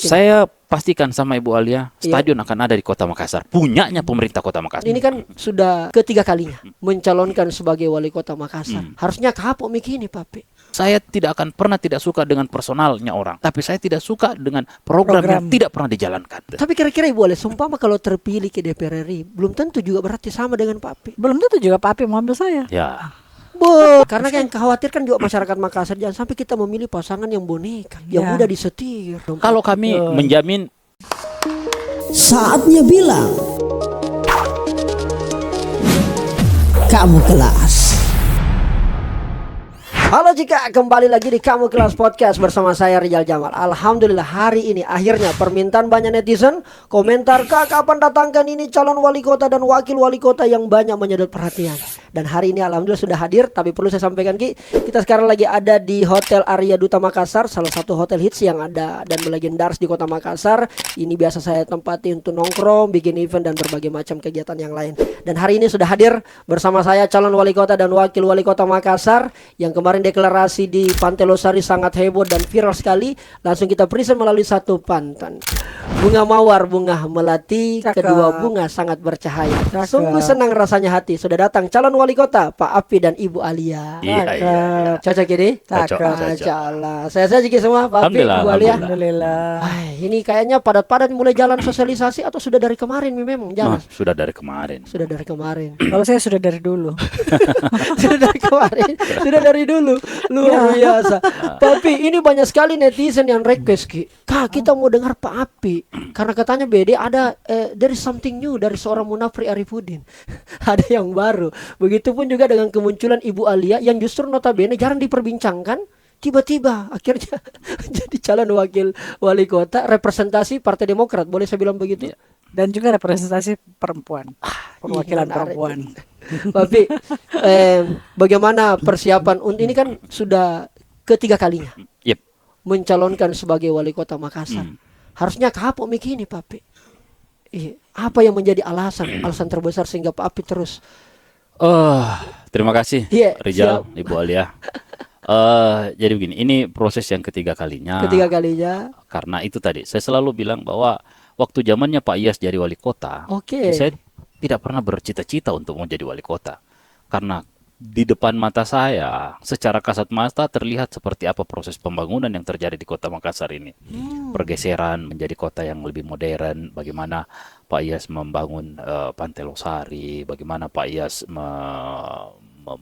Saya pastikan sama Ibu Alia, stadion akan ada di Kota Makassar. Punyanya pemerintah Kota Makassar. Ini kan sudah ketiga kalinya mencalonkan sebagai wali kota Makassar. Harusnya kapok begini, Pak. Saya tidak akan pernah tidak suka dengan personalnya orang, tapi saya tidak suka dengan program yang tidak pernah dijalankan. Tapi kira-kira Ibu Alia, sumpama kalau terpilih ke DPR RI, belum tentu juga berarti sama dengan Pak. Belum tentu juga Pak mau ambil saya. Ya. Karena yang khawatirkan juga masyarakat Makassar, jangan sampai kita memilih pasangan yang boneka, yang mudah disetir. Kalau kami menjamin. Saatnya bilang kamu kelas. Halo Cika, kembali lagi di Kamu Kelas Podcast bersama saya Rijal Jamal. Alhamdulillah hari ini akhirnya permintaan banyak netizen komentar, Kak kapan datangkan ini calon wali kota dan wakil wali kota yang banyak menyedot perhatian. Dan hari ini alhamdulillah sudah hadir, tapi perlu saya sampaikan Ki, kita sekarang lagi ada di Hotel Arya Duta Makassar, salah satu hotel hits yang ada dan legendaris di Kota Makassar. Ini biasa saya tempati untuk nongkrong, bikin event dan berbagai macam kegiatan yang lain. Dan hari ini sudah hadir bersama saya calon wali kota dan wakil wali kota Makassar yang kemarin deklarasi di Pantai Losari sangat heboh dan viral sekali. Langsung kita present melalui satu pantun. Bunga mawar, bunga melati, kedua bunga sangat bercahaya. Sungguh senang rasanya hati sudah datang calon wali kota Pak Api dan Ibu Alia. Iya. Cocok ini? Cocok. Saya juga semua Pak Api, Ibu Alia. Alhamdulillah. Ini kayaknya padat-padat mulai jalan sosialisasi atau sudah dari kemarin memang jalan? Sudah dari kemarin. Kalau saya sudah dari dulu. Sudah dari kemarin, sudah dari dulu. Luar biasa. Tapi ini banyak sekali netizen yang request Ki, Kak kita mau dengar Pak Api. Karena katanya BD ada there is something new dari seorang Munafri Arifudin. Ada yang baru. Begitupun juga dengan kemunculan Ibu Alia yang justru notabene jarang diperbincangkan. Tiba-tiba akhirnya jadi calon wakil wali kota representasi Partai Demokrat. Boleh saya bilang begitu? Dan juga representasi perempuan. Perwakilan perempuan. Tapi bagaimana persiapan ini kan sudah ketiga kalinya mencalonkan sebagai wali kota Makassar. Harusnya kapok begini Pak. Apa yang menjadi alasan terbesar sehingga Pak Api terus? Terima kasih Rijal, siap. Ibu Alia. Jadi begini, ini proses yang ketiga kalinya. Karena itu tadi saya selalu bilang bahwa waktu zamannya Pak Iyas jadi wali kota, saya tidak pernah bercita-cita untuk menjadi wali kota. Karena di depan mata saya, secara kasat mata terlihat seperti apa proses pembangunan yang terjadi di Kota Makassar ini. Pergeseran menjadi kota yang lebih modern, bagaimana Pak Iyas membangun Pantai Losari, bagaimana Pak Iyas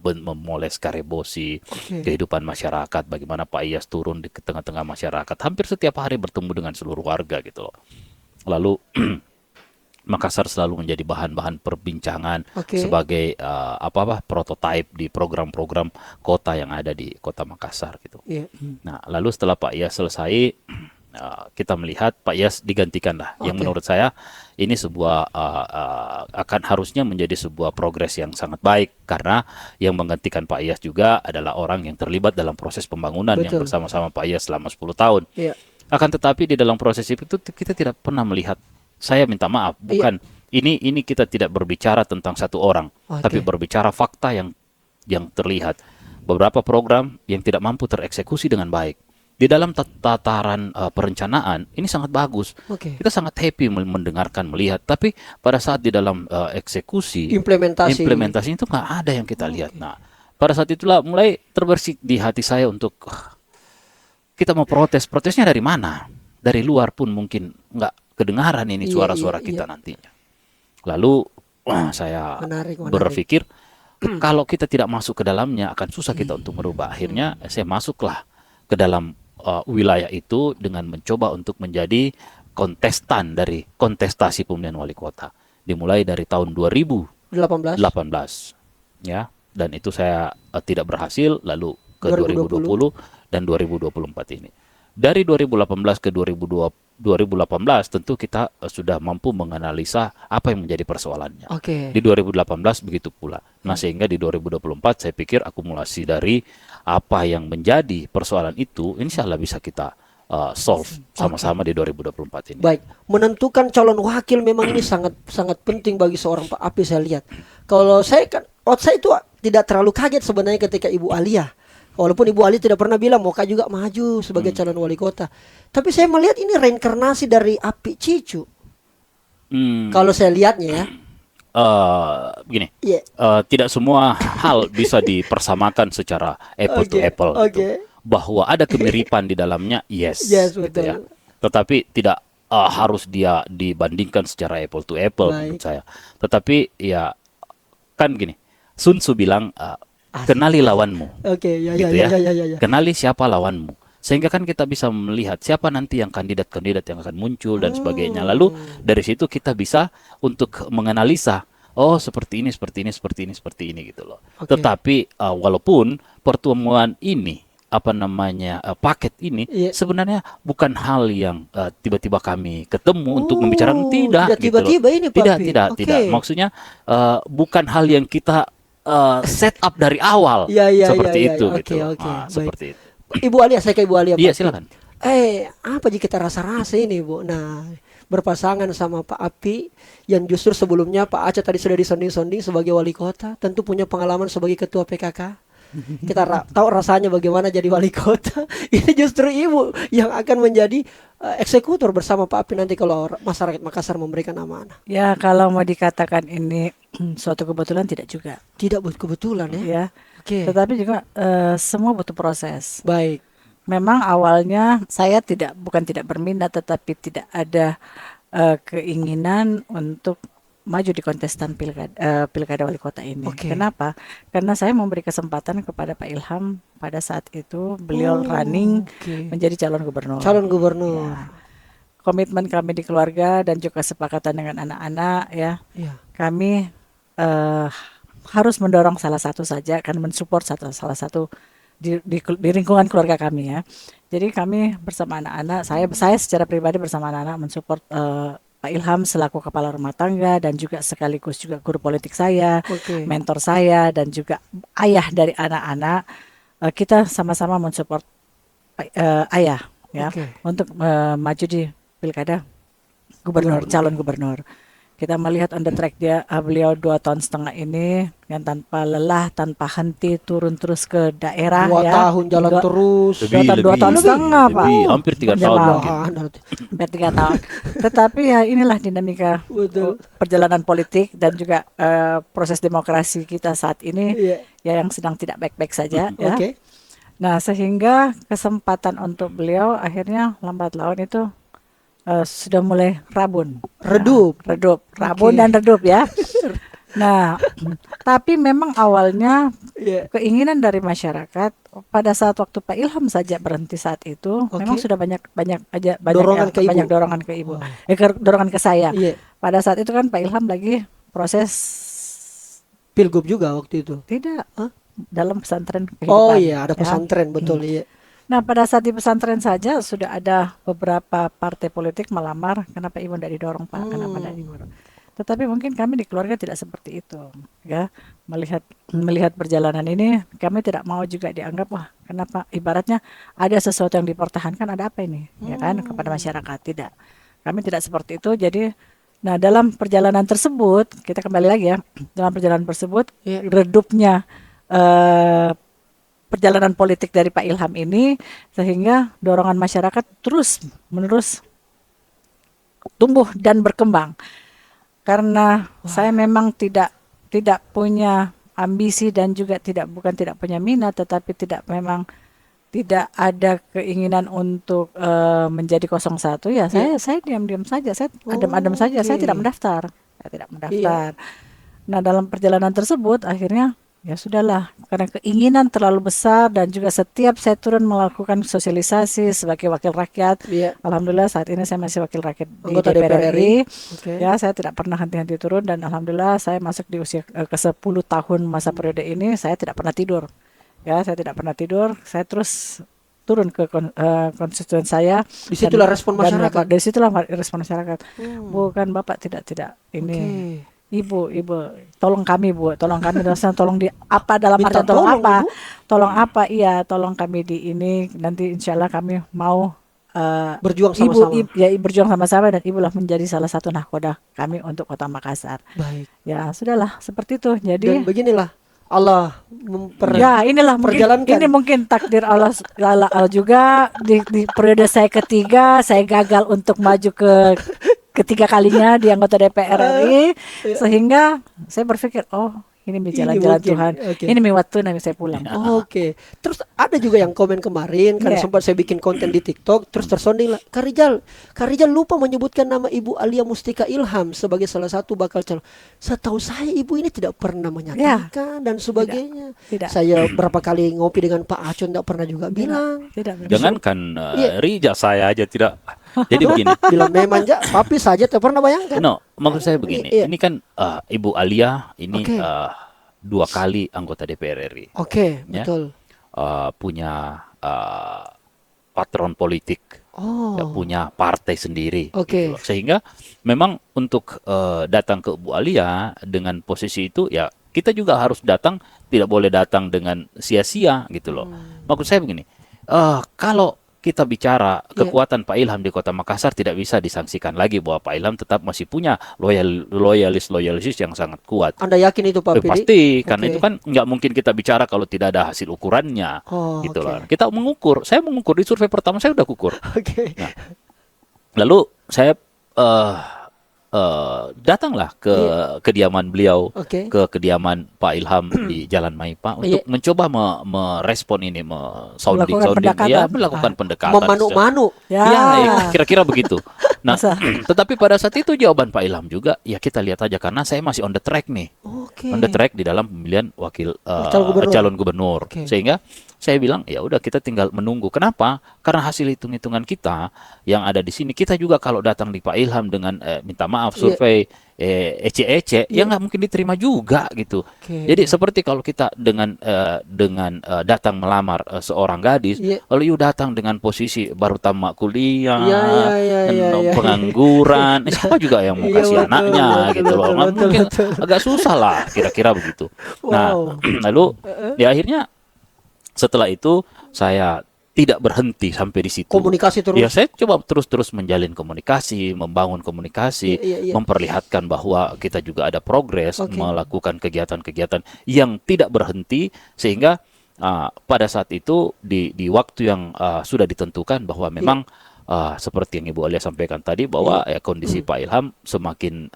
memoles Karebosi, kehidupan masyarakat, bagaimana Pak Iyas turun di tengah-tengah masyarakat, hampir setiap hari bertemu dengan seluruh warga gitu loh. Lalu Makassar selalu menjadi bahan-bahan perbincangan sebagai prototipe di program-program kota yang ada di Kota Makassar gitu. Nah, lalu setelah Pak Iyas selesai, kita melihat Pak Iyas digantikan lah. Yang menurut saya ini sebuah akan harusnya menjadi sebuah progres yang sangat baik, karena yang menggantikan Pak Iyas juga adalah orang yang terlibat dalam proses pembangunan yang bersama-sama Pak Iyas selama 10 tahun. Akan tetapi di dalam proses itu kita tidak pernah melihat. Saya minta maaf, bukan ini kita tidak berbicara tentang satu orang, tapi berbicara fakta yang terlihat. Beberapa program yang tidak mampu tereksekusi dengan baik. Di dalam tataran perencanaan ini sangat bagus. Kita sangat happy mendengarkan, melihat, tapi pada saat di dalam eksekusi, implementasi itu nggak ada yang kita lihat. Nah, pada saat itulah mulai terbersih di hati saya untuk kita mau protesnya dari mana? Dari luar pun mungkin nggak kedengaran ini suara-suara kita nantinya. Lalu saya berpikir kalau kita tidak masuk ke dalamnya akan susah kita untuk merubah. Akhirnya saya masuklah ke dalam wilayah itu dengan mencoba untuk menjadi kontestan dari kontestasi pemilihan wali kota. Dimulai dari tahun 2018 ya, dan itu saya tidak berhasil, lalu ke 2020 dan 2024 ini. Dari 2018 ke 2018 tentu kita sudah mampu menganalisa apa yang menjadi persoalannya. Di 2018 begitu pula. Nah, sehingga di 2024 saya pikir akumulasi dari apa yang menjadi persoalan itu insya Allah bisa kita solve sama-sama di 2024 ini. Baik, menentukan calon wakil memang ini sangat penting bagi seorang Pak Api, saya lihat. Kalau saya kan, saya itu tidak terlalu kaget sebenarnya ketika Ibu Alia Walaupun Ibu Ali tidak pernah bilang mau Kak juga maju sebagai calon wali kota. Tapi saya melihat ini reinkarnasi dari api cicu. Kalau saya lihatnya ya. Begini, Iya. tidak semua hal bisa dipersamakan secara apple to apple gitu. Bahwa ada kemiripan di dalamnya, yes, Yes, gitu betul. ya. Tetapi tidak harus dia dibandingkan secara apple to apple menurut saya. Tetapi ya kan gini, Sun Tzu bilang kenali lawanmu, Oke, ya, gitu ya, ya. ya, ya, ya. Kenali siapa lawanmu. Sehingga kan kita bisa melihat siapa nanti yang kandidat-kandidat yang akan muncul dan sebagainya. Lalu dari situ kita bisa untuk menganalisa, oh seperti ini, seperti ini, seperti ini, seperti ini gitu loh. Oke. Tetapi walaupun pertemuan ini paket ini Iya. sebenarnya bukan hal yang tiba-tiba kami ketemu untuk membicarakan, tidak tidak gitu loh. tiba-tiba ini, Tidak, Papi. tidak, Oke. tidak. Maksudnya bukan hal yang kita set up dari awal Iya, iya, seperti iya, itu iya. gitu. Oke, loh. oke. Baik. Seperti itu. Ibu Alia, saya ke Ibu Alia. Iya, Pak. silakan. Apa jika kita rasa-rasa ini, Bu? Nah, berpasangan sama Pak Api yang justru sebelumnya Pak Aceh tadi sudah disonding-sonding sebagai wali kota, tentu punya pengalaman sebagai ketua PKK. Kita tahu rasanya bagaimana jadi wali kota. Ini justru Ibu yang akan menjadi eksekutor bersama Pak Api nanti kalau masyarakat Makassar memberikan amanah. Ya, kalau mau dikatakan ini suatu kebetulan tidak juga, Tidak kebetulan ya. ya. Oke. Tetapi juga semua butuh proses. Baik. Memang awalnya saya bukan tidak berminat, tetapi tidak ada keinginan untuk maju di kontestan pilkada wali kota ini. Oke. Kenapa? Karena saya memberi kesempatan kepada Pak Ilham pada saat itu beliau running oke. menjadi calon gubernur. Calon gubernur. Komitmen kami di keluarga dan juga kesepakatan dengan anak-anak, ya, Iya. kami harus mendorong salah satu saja, kan mensupport salah satu di lingkungan keluarga kami, ya. Jadi kami bersama anak-anak, saya secara pribadi bersama anak-anak mensupport Pak Ilham selaku kepala rumah tangga dan juga sekaligus juga guru politik saya, Oke. mentor saya dan juga ayah dari anak-anak. Kita sama-sama mensupport ayah, ya, Oke. untuk maju di pilkada gubernur, calon gubernur. Kita melihat on the track beliau 2,5 tahun ini yang tanpa lelah, tanpa henti turun terus ke daerah, 2 ya. tahun jalan terus. Dua tahun setengah, Pak. Hampir 3 tahun Jamaah. mungkin. Hampir 3 tahun. Tetapi ya inilah dinamika Betul. perjalanan politik dan juga proses demokrasi kita saat ini, Iya. ya, yang sedang tidak baik-baik saja, ya. Oke. Nah, sehingga kesempatan untuk beliau akhirnya lambat laun itu sudah mulai rabun. Redup. Nah, rabun Oke. dan redup, ya. Nah, tapi memang awalnya Iya. keinginan dari masyarakat pada saat waktu Pak Ilham saja berhenti saat itu, Oke. memang sudah banyak Dorongan ke Ibu. banyak dorongan ke Ibu, Oh. dorongan ke saya. Iya. Pada saat itu kan Pak Ilham lagi proses Pilgub juga waktu itu. tidak Hah? dalam pesantren kehidupan. Oh iya, ada ya. pesantren, betul. Iya. Nah, pada saat di pesantren saja sudah ada beberapa partai politik melamar, kenapa Ibu tidak didorong, Pak? Kenapa tidak didorong? Tetapi mungkin kami di keluarga tidak seperti itu, ya. Melihat perjalanan ini, kami tidak mau juga dianggap, wah, kenapa ibaratnya ada sesuatu yang dipertahankan, ada apa ini, ya kan, kepada masyarakat. Tidak. Kami tidak seperti itu. Jadi, nah, dalam perjalanan tersebut, kita kembali lagi, ya. Dalam perjalanan tersebut, redupnya perjalanan politik dari Pak Ilham ini, sehingga dorongan masyarakat terus menerus tumbuh dan berkembang. Karena saya memang tidak punya ambisi dan juga bukan tidak punya minat, tetapi memang tidak ada keinginan untuk menjadi 01, ya. Saya diam-diam saja, saya adem-adem saja, saya tidak mendaftar. Nah, dalam perjalanan tersebut akhirnya ya sudahlah, karena keinginan terlalu besar dan juga setiap saya turun melakukan sosialisasi sebagai wakil rakyat. Iya. Alhamdulillah saat ini saya masih wakil rakyat di Anggota DPR RI. Oke. Ya, saya tidak pernah henti-henti turun dan alhamdulillah saya masuk di usia ke-10 tahun masa periode ini, saya tidak pernah tidur. Ya, saya tidak pernah tidur, saya terus turun ke konstituen saya. Disitulah respon masyarakat. Dari situlah respon masyarakat. Bukan Bapak tidak ini. Oke. Ibu, tolong kami, Bu, tolong kami, tolong di apa dalam Minta artian tolong tolong, apa? Ibu? Tolong apa? Iya, tolong kami di ini, nanti insya Allah kami mau Berjuang sama-sama. berjuang sama-sama dan Ibu lah menjadi salah satu nahkoda kami untuk Kota Makassar. Baik. Ya, sudahlah seperti itu. Jadi Dan beginilah Allah Ya, inilah mungkin perjalankan. ini mungkin takdir Allah juga di periode saya ketiga saya gagal untuk maju ketiga kalinya di anggota DPR RI sehingga saya berpikir ini jalan-jalan mungkin. Tuhan. Oke. Ini waktu nanti saya pulang. Oke. Terus ada juga yang komen kemarin kan Iya. sempat saya bikin konten di TikTok terus tersonding lah. Kak Rijal lupa menyebutkan nama Ibu Alia Mustika Ilham sebagai salah satu bakal calon. Setahu saya ibu ini tidak pernah menyatakan dan sebagainya. Tidak. Saya berapa kali ngopi dengan Pak Acun tidak pernah juga bilang. Tidak. Jangankan Iya. Rija, saya aja tidak. Jadi begini. Bilang memang papi saja tidak pernah bayangkan. No, maksud saya begini. Iya. Ini kan Ibu Alia ini Oke. 2 kali anggota DPR RI. Oke, Ya. betul. Punya patron politik, Oh. punya partai sendiri. Oke. Gitu loh. Sehingga memang untuk datang ke Bu Alia dengan posisi itu ya kita juga harus datang, tidak boleh datang dengan sia-sia gitu loh. Maksud saya begini, kalau kita bicara Iya. kekuatan Pak Ilham di Kota Makassar tidak bisa disangsikan lagi bahwa Pak Ilham tetap masih punya loyalis yang sangat kuat. Anda yakin itu Pak Pidi? Pasti, karena Oke. itu kan nggak mungkin kita bicara kalau tidak ada hasil ukurannya, Oh, gitu oke. loh. Kita mengukur, saya mengukur di survei pertama saya udah ukur. Oke. Nah, lalu saya datanglah ke kediaman beliau, Oke. ke kediaman Pak Ilham di Jalan Maipa untuk Iya. mencoba merespon ini, sounding, Melakukan pendekatan. ya, melakukan pendekatan. Memanu-manu. Ya. Ya, kira-kira begitu. Nah, Masa? tetapi pada saat itu jawaban Pak Ilham juga, ya kita lihat aja karena saya masih on the track nih. Oke. On the track di dalam pemilihan wakil Calon gubernur. calon gubernur. Oke. Sehingga saya bilang ya udah kita tinggal menunggu. Kenapa? Karena hasil hitung-hitungan kita yang ada di sini, kita juga kalau datang di Pak Ilham dengan minta maaf Iya. survei ece-ece ya nggak mungkin diterima juga gitu. Oke. Jadi seperti kalau kita dengan datang melamar seorang gadis, Iya. lalu you datang dengan posisi baru tamat kuliah, Iya, iya. pengangguran, siapa juga yang mau Iya, kasih betul, anaknya betul, gitu loh. betul, Mungkin betul. agak susah lah kira-kira begitu. Nah, Wow. lalu ya akhirnya setelah itu saya tidak berhenti sampai di situ. Komunikasi terus. Ya, saya coba terus-terus menjalin komunikasi, membangun komunikasi, Iya. memperlihatkan bahwa kita juga ada progres, Oke. melakukan kegiatan-kegiatan yang tidak berhenti sehingga pada saat itu di waktu yang sudah ditentukan bahwa memang seperti yang Ibu Alia sampaikan tadi bahwa ya kondisi Pak Ilham semakin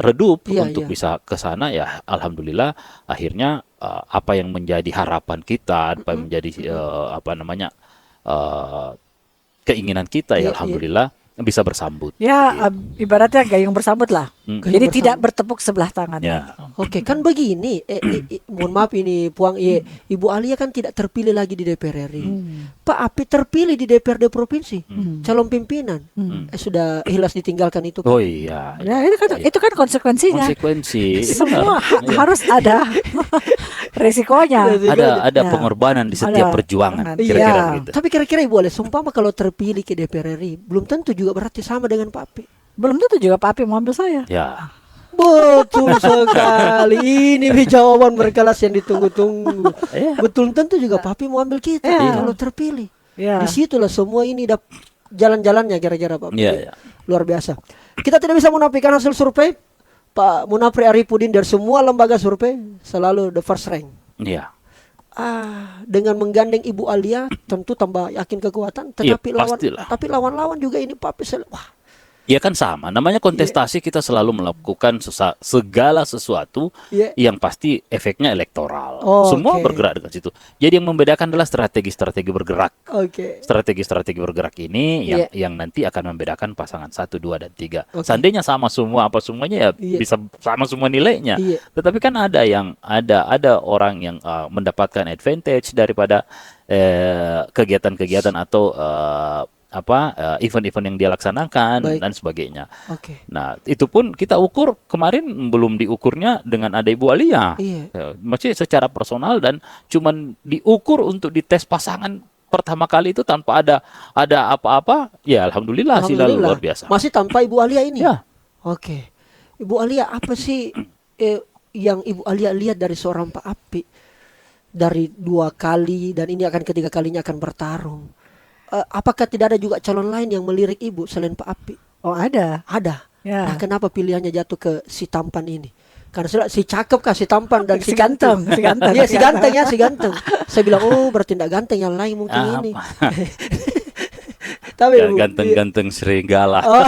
redup Iya, untuk iya. bisa ke sana, ya alhamdulillah akhirnya apa yang menjadi harapan kita, apa yang menjadi keinginan kita Iya, ya alhamdulillah bisa bersambut. Ya, ibaratnya gayung bersambut lah. Mm. Jadi Gayung tidak bersambut. bertepuk sebelah tangan. Ya. Oke, kan begini. Mohon maaf ini, Puang. Ibu Alia kan tidak terpilih lagi di DPR RI. Pak Api terpilih di DPRD provinsi, calon pimpinan. Sudah ikhlas ditinggalkan itu. Oh iya. Ya, itu kan konsekuensinya. Konsekuensi. Semua Benar. harus ada resikonya. Ada Ya. pengorbanan di setiap Ada perjuangan, pengorbanan. kira-kira Iya. gitu. Tapi kira-kira Ibu Alia, sumpama kalau terpilih ke DPR RI, belum tentu juga berarti sama dengan Pak Api. Belum tentu juga Pak Api mau ambil saya. Ya. Betul sekali. Ini jawaban berkelas yang ditunggu-tunggu. Iya. Betul tentu juga Papi mau ambil kita Iya. kalau terpilih. Ya. Disitulah semua ini jalan-jalannya kira-kira Pak. Iya, iya. Luar biasa. Kita tidak bisa menafikan hasil survei. Pak Munafri Arifudin dari semua lembaga survei selalu the first rank. Iya. Dengan menggandeng Ibu Alia tentu tambah yakin kekuatan. Iya, Tetapi pastilah. lawan-lawan juga ini Papi wah. Ya kan sama, namanya kontestasi kita selalu melakukan segala sesuatu Iya. yang pasti efeknya elektoral. Oh, Semua oke. bergerak dengan situ. Jadi yang membedakan adalah strategi-strategi bergerak. Oke. Strategi-strategi bergerak ini Iya. yang nanti akan membedakan pasangan 1, 2, dan 3. Oke. Seandainya sama semua apa semuanya ya Iya. bisa sama semua nilainya. Iya. Tetapi kan ada orang yang mendapatkan advantage daripada kegiatan-kegiatan atau event-event yang dia laksanakan Baik. dan sebagainya. Oke. Nah, itu pun kita ukur kemarin belum diukurnya dengan ada Ibu Alia. Iya. Masih secara personal dan cuman diukur untuk dites pasangan pertama kali itu tanpa ada apa-apa. Ya alhamdulillah hasilnya luar biasa. Masih tanpa Ibu Alia ini. Ya. Oke. Ibu Alia apa sih yang Ibu Alia lihat dari seorang Pak Api dari 2 kali dan ini akan ketiga kalinya akan bertarung. Apakah tidak ada juga calon lain yang melirik Ibu selain Pak Api? Oh, ada. Ada. Ya. Nah, kenapa pilihannya jatuh ke si tampan ini? Karena si cakep kah, si tampan dan si Si ganteng, si ganteng. Iya, si ganteng ya, si ganteng. Saya bilang, oh berarti tidak ganteng, yang lain mungkin ini. Tapi Bu, Ganteng-ganteng serigala. oh,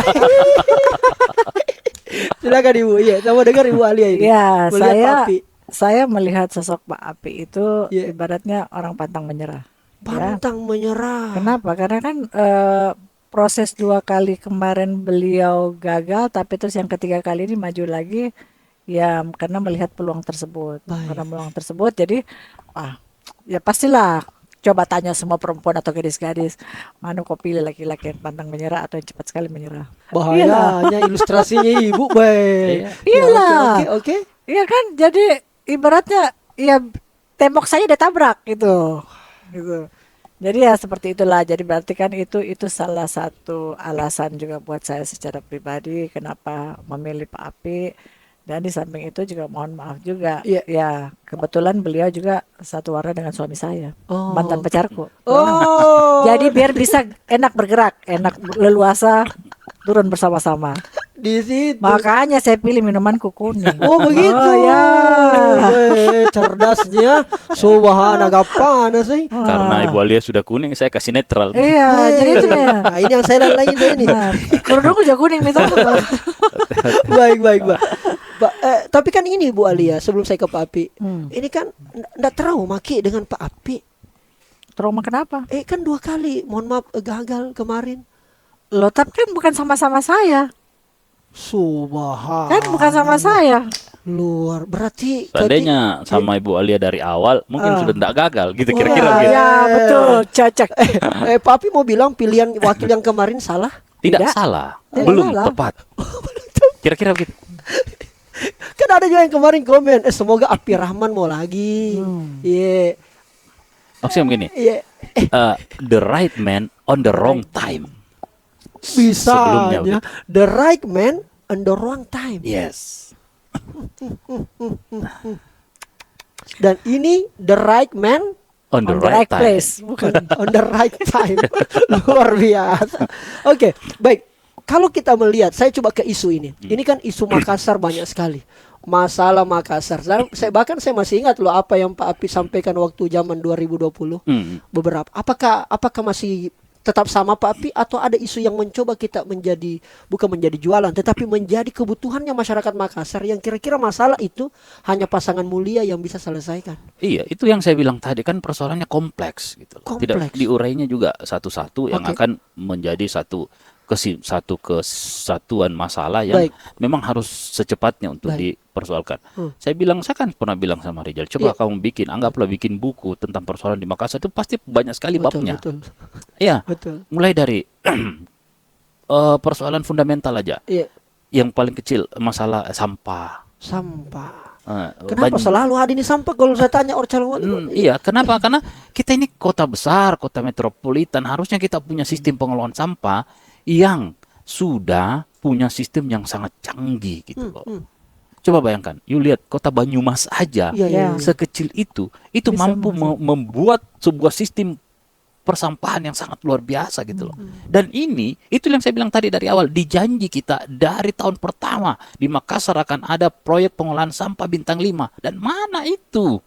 silakan Ibu. Iya, sama dengar Ibu Alia ini. Ya, Melihat Pak Api. saya melihat sosok Pak Api itu Iya. ibaratnya orang pantang menyerah. Ya. Pantang menyerah. Kenapa? Karena kan proses 2 kali kemarin beliau gagal, tapi terus yang ketiga kali ini maju lagi, ya karena melihat peluang tersebut. Baik. Karena peluang tersebut, jadi ya pastilah coba tanya semua perempuan atau gadis-gadis, mana kau pilih laki-laki yang pantang menyerah atau yang cepat sekali menyerah? Bahayanya ilustrasinya Ibu, baik. Iyalah. Oke. Iya kan, jadi ibaratnya ya tembok saya ditabrak gitu. Jadi ya seperti itulah. Jadi berarti kan itu salah satu alasan juga buat saya secara pribadi kenapa memilih Pak Api. Dan di samping itu juga mohon maaf juga, Iya. ya kebetulan beliau juga satu warna dengan suami saya, Oh. mantan pacarku. Oh. Jadi biar bisa enak bergerak, enak leluasa turun bersama-sama. Di situ. Makanya saya pilih minumanku kuning. Oh begitu. Oh, ya. Cerdasnya. Subhanallah, agak panas sih. Karena Ibu Alia sudah kuning, saya kasih netral. Iya, jadi itu ya. Nah, ini yang saya lain ini. Nah, kerudungku juga kuning misalnya. Baik. Tapi kan ini Bu Alia, sebelum saya ke Pak Api, ini kan enggak trauma Ki dengan Pak Api. Trauma kenapa? Kan 2 kali, mohon maaf, gagal kemarin. Loh, tapi kan bukan sama-sama saya. Subhanallah. Kan bukan sama saya. Luar, berarti Seandainya sama Ibu Alia dari awal, mungkin sudah tidak gagal, gitu kira-kira Wah, gitu. Ya, betul, cocok. Pak Api mau bilang pilihan wakil yang kemarin salah? Tidak Tidak. salah, Tidak belum salah. tepat. Kira-kira begitu. Kan ada juga yang kemarin komen, semoga Api Rahman mau lagi. Iya. Maksudnya begini, Iya. the right man on the wrong time. Sebelumnya Bisanya the right man and the wrong time. Yes. Dan ini the right man On the On the right right time. place, bukan. on the right time. Luar biasa. Oke, baik. Kalau kita melihat, saya coba ke isu ini. Ini kan isu Makassar banyak sekali. Masalah Makassar. Saya bahkan saya masih ingat loh apa yang Pak Api sampaikan waktu zaman 2020. Beberapa. Apakah masih tetap sama Pak Api atau ada isu yang mencoba kita menjadi bukan menjadi jualan tetapi menjadi kebutuhannya masyarakat Makassar yang kira-kira masalah itu hanya pasangan mulia yang bisa selesaikan. Iya, itu yang saya bilang tadi kan persoalannya kompleks gitu. Kompleks. Tidak diurainya juga satu-satu yang Oke. akan menjadi satu kesatuan masalah yang Baik. memang harus secepatnya untuk Baik. dipersoalkan. Saya kan pernah bilang sama Rizal, coba Iya. kamu anggaplah bikin buku tentang persoalan di Makassar itu pasti banyak sekali babnya. Betul. Iya. Betul. Mulai dari persoalan fundamental aja. Iya, Yang paling kecil masalah sampah. sampah. Eh, Kenapa banyak- selalu ada ini sampah kalau saya tanya orang calon wali kota? Iya, kenapa? Karena kita ini kota besar, kota metropolitan, harusnya kita punya sistem pengelolaan sampah yang sudah punya sistem yang sangat canggih gitu loh. Coba bayangkan, you lihat kota Banyumas aja, Iya, iya. sekecil itu Bisa mampu membuat sebuah sistem persampahan yang sangat luar biasa gitu loh. Dan itu yang saya bilang tadi dari awal, dijanji kita dari tahun pertama di Makassar akan ada proyek pengolahan sampah bintang 5. Dan mana itu?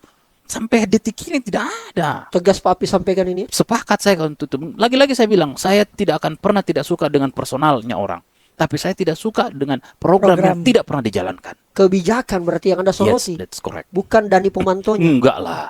Sampai detik ini tidak ada. Tegas Pak Api sampaikan ini. Sepakat saya untuk itu. Lagi-lagi saya bilang, saya tidak akan pernah tidak suka dengan personalnya orang. Tapi saya tidak suka dengan program yang tidak pernah dijalankan. Kebijakan berarti yang Anda Yes, soroti. that's correct. Bukan Dani Pemantonya. Enggak lah.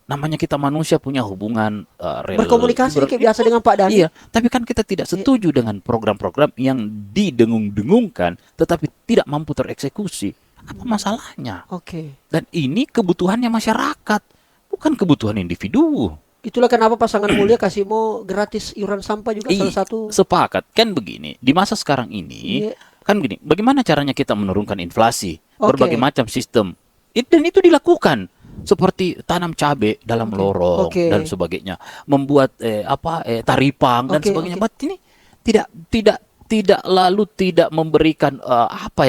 Namanya kita manusia punya hubungan Berkomunikasi kayak biasa dengan Pak Dani. Iya, tapi kan kita tidak setuju dengan program-program yang didengung-dengungkan tetapi tidak mampu tereksekusi. Apa masalahnya? Oke. Dan ini kebutuhannya masyarakat, bukan kebutuhan individu. Itulah kenapa pasangan mulia kasih mau gratis iuran sampah juga salah satu. Sepakat. Kan begini, di masa sekarang ini, Iya. kan begini, bagaimana caranya kita menurunkan inflasi? Oke. Berbagai macam sistem. Dan itu dilakukan. Seperti tanam cabai dalam lorong Oke. dan sebagainya. Membuat taripang dan Oke, sebagainya. oke. But ini tidak lalu tidak memberikan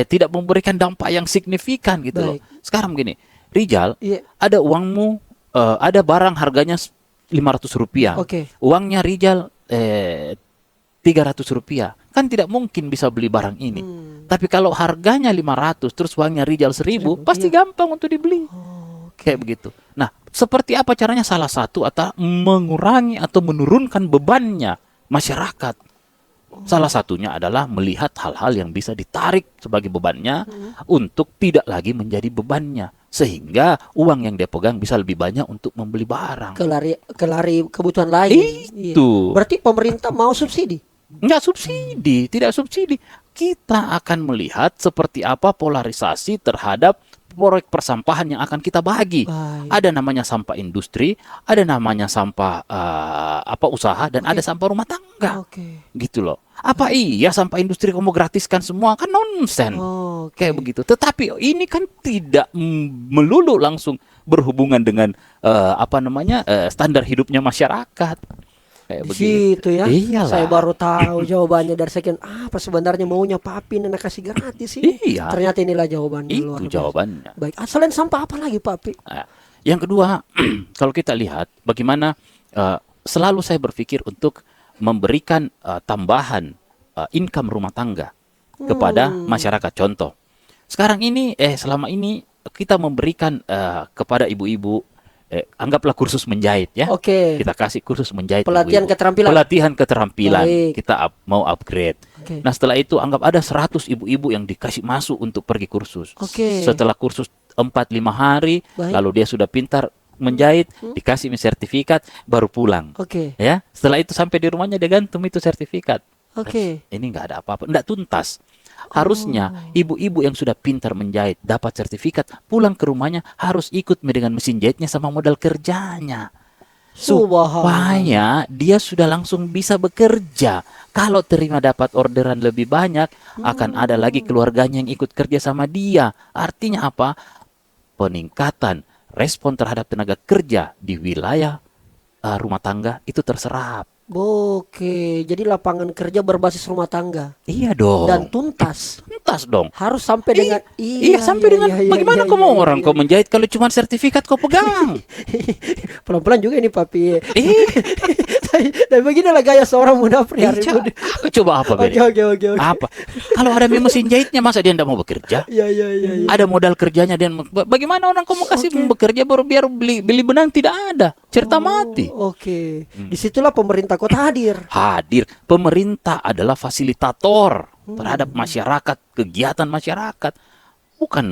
tidak memberikan dampak yang signifikan gitu loh. Baik. Sekarang begini, Rizal, Iya. ada uangmu, ada barang harganya Rp500. Oke. Uangnya Rizal Rp300. Kan tidak mungkin bisa beli barang ini. Tapi kalau harganya 500 terus uangnya Rijal 1000, pasti gampang untuk dibeli. Kayak begitu. Nah, seperti apa caranya? Salah satu atau mengurangi atau menurunkan bebannya masyarakat. Salah satunya adalah melihat hal-hal yang bisa ditarik sebagai bebannya untuk tidak lagi menjadi bebannya. Sehingga uang yang dia pegang bisa lebih banyak untuk membeli barang. Kelari kebutuhan lain. Itu. Iya. Berarti pemerintah mau subsidi? Enggak subsidi, tidak subsidi. Kita akan melihat seperti apa polarisasi terhadap proyek persampahan yang akan kita bagi. Baik. Ada namanya sampah industri, ada namanya sampah usaha, dan ada sampah rumah tangga. Oke. Gitu loh. Apa iya sampah industri kamu gratiskan semua? Kan nonsen. Oke. Kayak begitu. Tetapi ini kan tidak melulu langsung berhubungan dengan standar hidupnya masyarakat. Kayak Di situ ya. Iyalah. Saya baru tahu jawabannya dari sekian. Apa sebenarnya maunya Papi dan kasih gratis ini? Iya. Ternyata inilah jawabannya. Itu luar biasa. jawabannya. Baik. Selain sampah apa lagi Papi? Nah, yang kedua, kalau kita lihat bagaimana selalu saya berpikir untuk memberikan tambahan income rumah tangga kepada masyarakat. Contoh, selama ini kita memberikan kepada ibu-ibu, anggaplah kursus menjahit ya. Oke. Kita kasih kursus menjahit. Pelatihan ibu-ibu. keterampilan. Pelatihan keterampilan. Baik. Kita mau upgrade. Oke. Nah, setelah itu anggap ada 100 ibu-ibu yang dikasih masuk untuk pergi kursus. Oke. Setelah kursus 4-5 hari, Baik. lalu dia sudah pintar menjahit, dikasih sertifikat, baru pulang. Oke. Ya, setelah itu sampai di rumahnya dia gantung itu sertifikat. Oke. Ini nggak ada apa-apa, nggak tuntas. Harusnya ibu-ibu yang sudah pintar menjahit dapat sertifikat, pulang ke rumahnya harus ikut dengan mesin jahitnya sama modal kerjanya. Supaya dia sudah langsung bisa bekerja. Kalau terima dapat orderan lebih banyak, akan ada lagi keluarganya yang ikut kerja sama dia. Artinya apa? Peningkatan respon terhadap tenaga kerja di wilayah rumah tangga itu terserap. Oke, jadi lapangan kerja berbasis rumah tangga Iya dong. dan tuntas. Tuntas dong. Harus sampai dengan Iya, sampai dengan bagaimana kau mau orang kau menjahit kalau cuma sertifikat kau pegang? Pelan-pelan juga ini Papi. Ih, Dan beginilah gaya seorang munafik hari ini. coba apa Oke, Beri? oke. Apa? Kalau ada mesin jahitnya masa dia tidak mau bekerja? Iya. Ada modal kerjanya dia bagaimana orang kau mau kasih bekerja baru biar beli benang? Tidak ada. Cerita mati. Oke. Disitulah pemerintah kota hadir. Hadir. Pemerintah adalah fasilitator terhadap masyarakat, kegiatan masyarakat. Bukan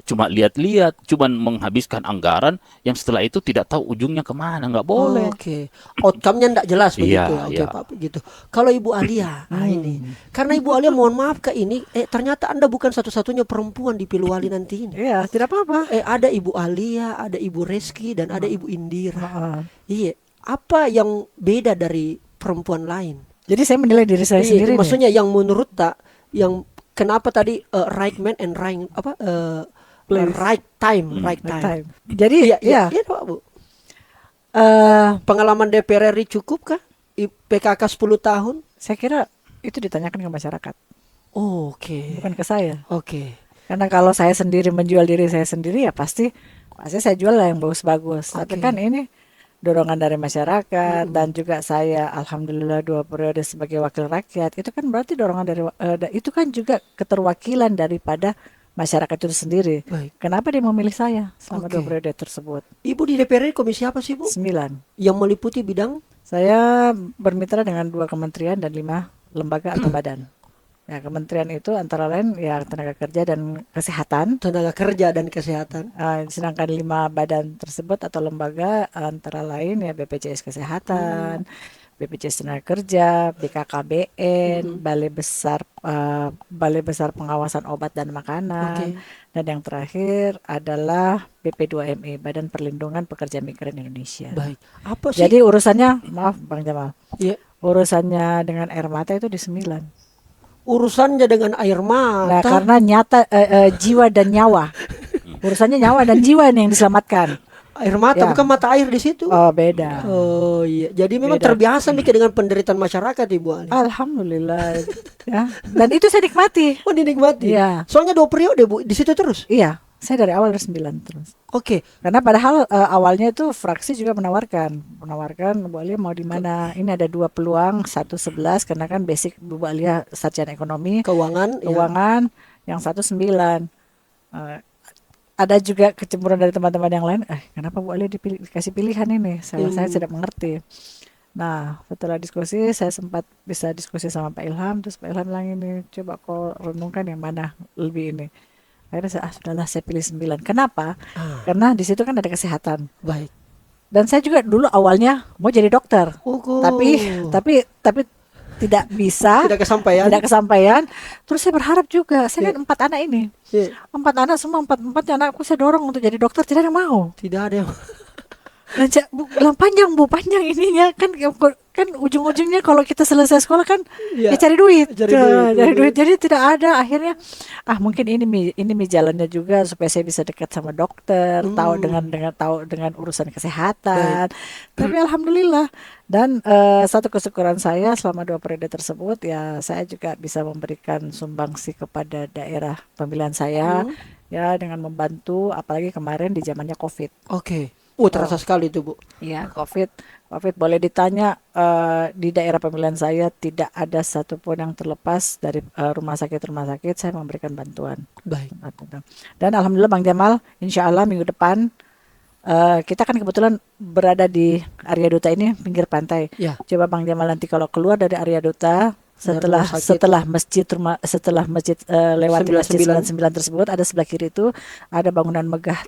cuma lihat-lihat, cuma menghabiskan anggaran yang setelah itu tidak tahu ujungnya kemana. Nggak boleh. Oke. Outcome-nya enggak jelas begitu. Iya, Oke, iya. Pak, begitu. Kalau Ibu Alia, ini. Karena Ibu Alia mohon maaf Kak ini ternyata Anda bukan satu-satunya perempuan di Pilwali nanti ini. Iya, tidak apa-apa. Ada Ibu Alia, ada Ibu Reski dan ada Ibu Indira. Heeh. Iya. Apa yang beda dari perempuan lain? Jadi saya menilai diri saya Iya, sendiri nih. maksudnya yang menurut tak yang kenapa tadi right man and right time. Right time. Jadi Iya, Pak, Bu. Pengalaman DPR RI cukup kah? PKK 10 tahun? saya kira itu ditanyakan ke masyarakat, Oke. bukan ke saya. Oke. Karena kalau saya sendiri menjual diri saya sendiri ya pasti saya jual lah yang bagus-bagus. Tapi Oke. kan ini dorongan dari masyarakat dan juga saya alhamdulillah 2 periode sebagai wakil rakyat. Itu kan berarti dorongan dari itu kan juga keterwakilan daripada masyarakat itu sendiri. Baik. Kenapa dia memilih saya selama Oke. 2 periode tersebut? Ibu di DPR RI komisi apa sih, Bu? 9. Yang meliputi bidang Saya bermitra dengan 2 kementerian dan 5 lembaga atau badan. Ya, kementerian itu antara lain ya tenaga kerja dan kesehatan. tenaga kerja dan kesehatan. Sedangkan 5 badan tersebut atau lembaga antara lain ya BPJS Kesehatan, BPJS Tenaga Kerja, BKKBN, Balai Besar Pengawasan Obat dan Makanan, Oke. dan yang terakhir adalah BP2MI, Badan Perlindungan Pekerja Migran Indonesia. Baik. Apa sih? Jadi urusannya, maaf Bang Jamal, Ya, urusannya dengan air mata itu di 9. urusannya dengan air Nah, mata. karena jiwa dan nyawa. Urusannya nyawa dan jiwa nih yang diselamatkan. Air mata Ya. bukan mata air di situ. Oh, beda. Oh iya. Jadi memang Beda. terbiasa mikir dengan penderitaan masyarakat Ibu Ali. Alhamdulillah. Ya. Dan itu saya nikmati. Oh dinikmati. Iya. Soalnya 2 periode Bu di situ terus. Iya. Saya dari awal dari 9 terus. Oke. Karena padahal awalnya itu fraksi juga menawarkan Bu Alia mau di mana. Ini ada 2 peluang, 1 11 karena kan basic Bu Alia sarjana ekonomi, Keuangan. yang 1 9. Ada juga kecemburuan dari teman-teman yang lain. Kenapa Bu Alia dikasih pilihan ini? Saya tidak mengerti. Nah, setelah diskusi saya sempat bisa diskusi sama Pak Ilham, terus Pak Ilham bilang ini coba kau renungkan yang mana lebih ini. Akhirnya sudahlah saya pilih 9. Kenapa? Karena di situ kan ada kesehatan. Baik. Dan saya juga dulu awalnya mau jadi dokter. Tapi tidak bisa. Tidak kesampaian. Terus saya berharap juga. Saya kan 4 anak ini. 4 anak semua, 4 anakku saya dorong untuk jadi dokter. Tidak ada yang mau. Tidak ada yang Bilang panjang ininya kan ujung-ujungnya kalau kita selesai sekolah kan ya cari duit. Jadi tidak ada akhirnya mungkin ini jalannya juga supaya saya bisa dekat sama dokter, tahu dengan urusan kesehatan. Tapi alhamdulillah dan satu kesyukuran saya selama 2 periode tersebut ya saya juga bisa memberikan sumbangsi kepada daerah pemilihan saya ya dengan membantu apalagi kemarin di zamannya Covid. Oke. Terasa sekali itu Bu. Ya, COVID boleh ditanya di daerah pemilihan saya tidak ada satupun yang terlepas dari rumah sakit saya memberikan bantuan. Baik. Dan alhamdulillah Bang Jamal, insya Allah minggu depan kita kan kebetulan berada di Arya Duta ini pinggir pantai. Ya. Coba Bang Jamal nanti kalau keluar dari Arya Duta setelah masjid lewati masjid 99 tersebut ada sebelah kiri itu ada bangunan megah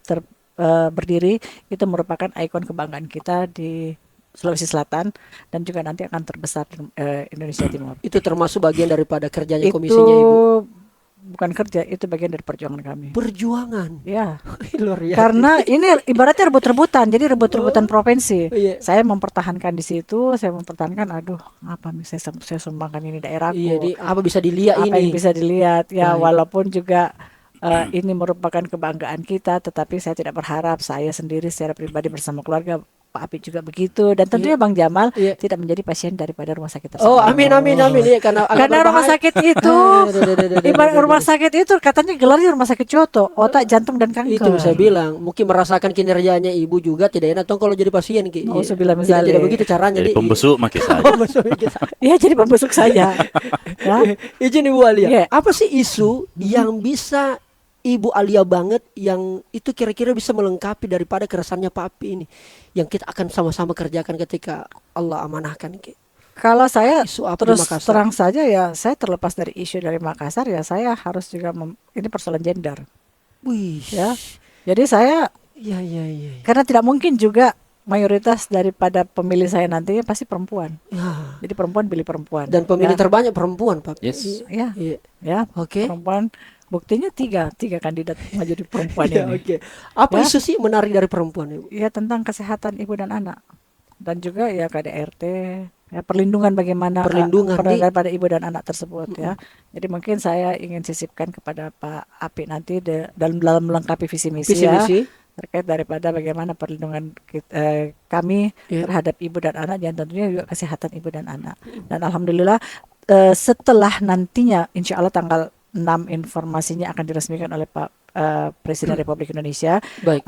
berdiri, itu merupakan ikon kebanggaan kita di Sulawesi Selatan dan juga nanti akan terbesar di Indonesia Timur. Itu termasuk bagian daripada kerjanya komisinya Ibu? Bukan kerja, itu bagian dari perjuangan kami. Perjuangan? Ya. Luar biasa. Karena ini ibaratnya rebut-rebutan, jadi rebut-rebutan provinsi. Iya. Saya mempertahankan di situ, apa nih saya sumbangkan ini daerahku. Iya, apa bisa dilihat apa yang bisa dilihat ya. Baik. Walaupun juga ini merupakan kebanggaan kita, tetapi saya tidak berharap saya sendiri secara pribadi bersama keluarga, Pak Apik juga begitu, dan tentunya Bang Jamal tidak menjadi pasien daripada rumah sakit tersebut. Amin. Ya, karena rumah sakit itu, ibarat rumah sakit itu katanya gelarnya rumah sakit Coto, otak, jantung dan kanker. Itu saya bilang, mungkin merasakan kinerjanya Ibu juga tidak enak kalau jadi pasien Ki. Tidak begitu caranya. Jadi pembesuk makin saya. Iya, jadi pembesuk saja. Ya. Izin Ibu Alia, apa sih isu yang bisa Ibu Alia banget yang itu kira-kira bisa melengkapi daripada keresahannya Pak Api ini yang kita akan sama-sama kerjakan ketika Allah amanahkan? Kalau saya terus terang Makassar. saja ya, saya terlepas dari isu dari Makassar ya, saya harus juga ini persoalan gender. Wih. Ya. Jadi saya ya. Karena tidak mungkin juga mayoritas daripada pemilih saya nantinya pasti perempuan. Ya. Jadi perempuan pilih perempuan. Dan pemilih terbanyak perempuan, Pak. Yes. Ya. Ya. Oke. Perempuan. Buktinya tiga kandidat maju di perempuan ini. Oke. Apa isu sih menarik dari perempuan, Ibu? Ya, tentang kesehatan ibu dan anak. Dan juga ya KDRT, ya perlindungan bagaimana daripada ibu dan anak tersebut ya. Jadi mungkin saya ingin sisipkan kepada Pak Api nanti dalam melengkapi visi misi ya, terkait daripada bagaimana perlindungan kami terhadap ibu dan anak dan tentunya juga kesehatan ibu dan anak. Dan alhamdulillah setelah nantinya insya Allah tanggal 6 informasinya akan diresmikan oleh Pak Presiden Republik Indonesia. Baik.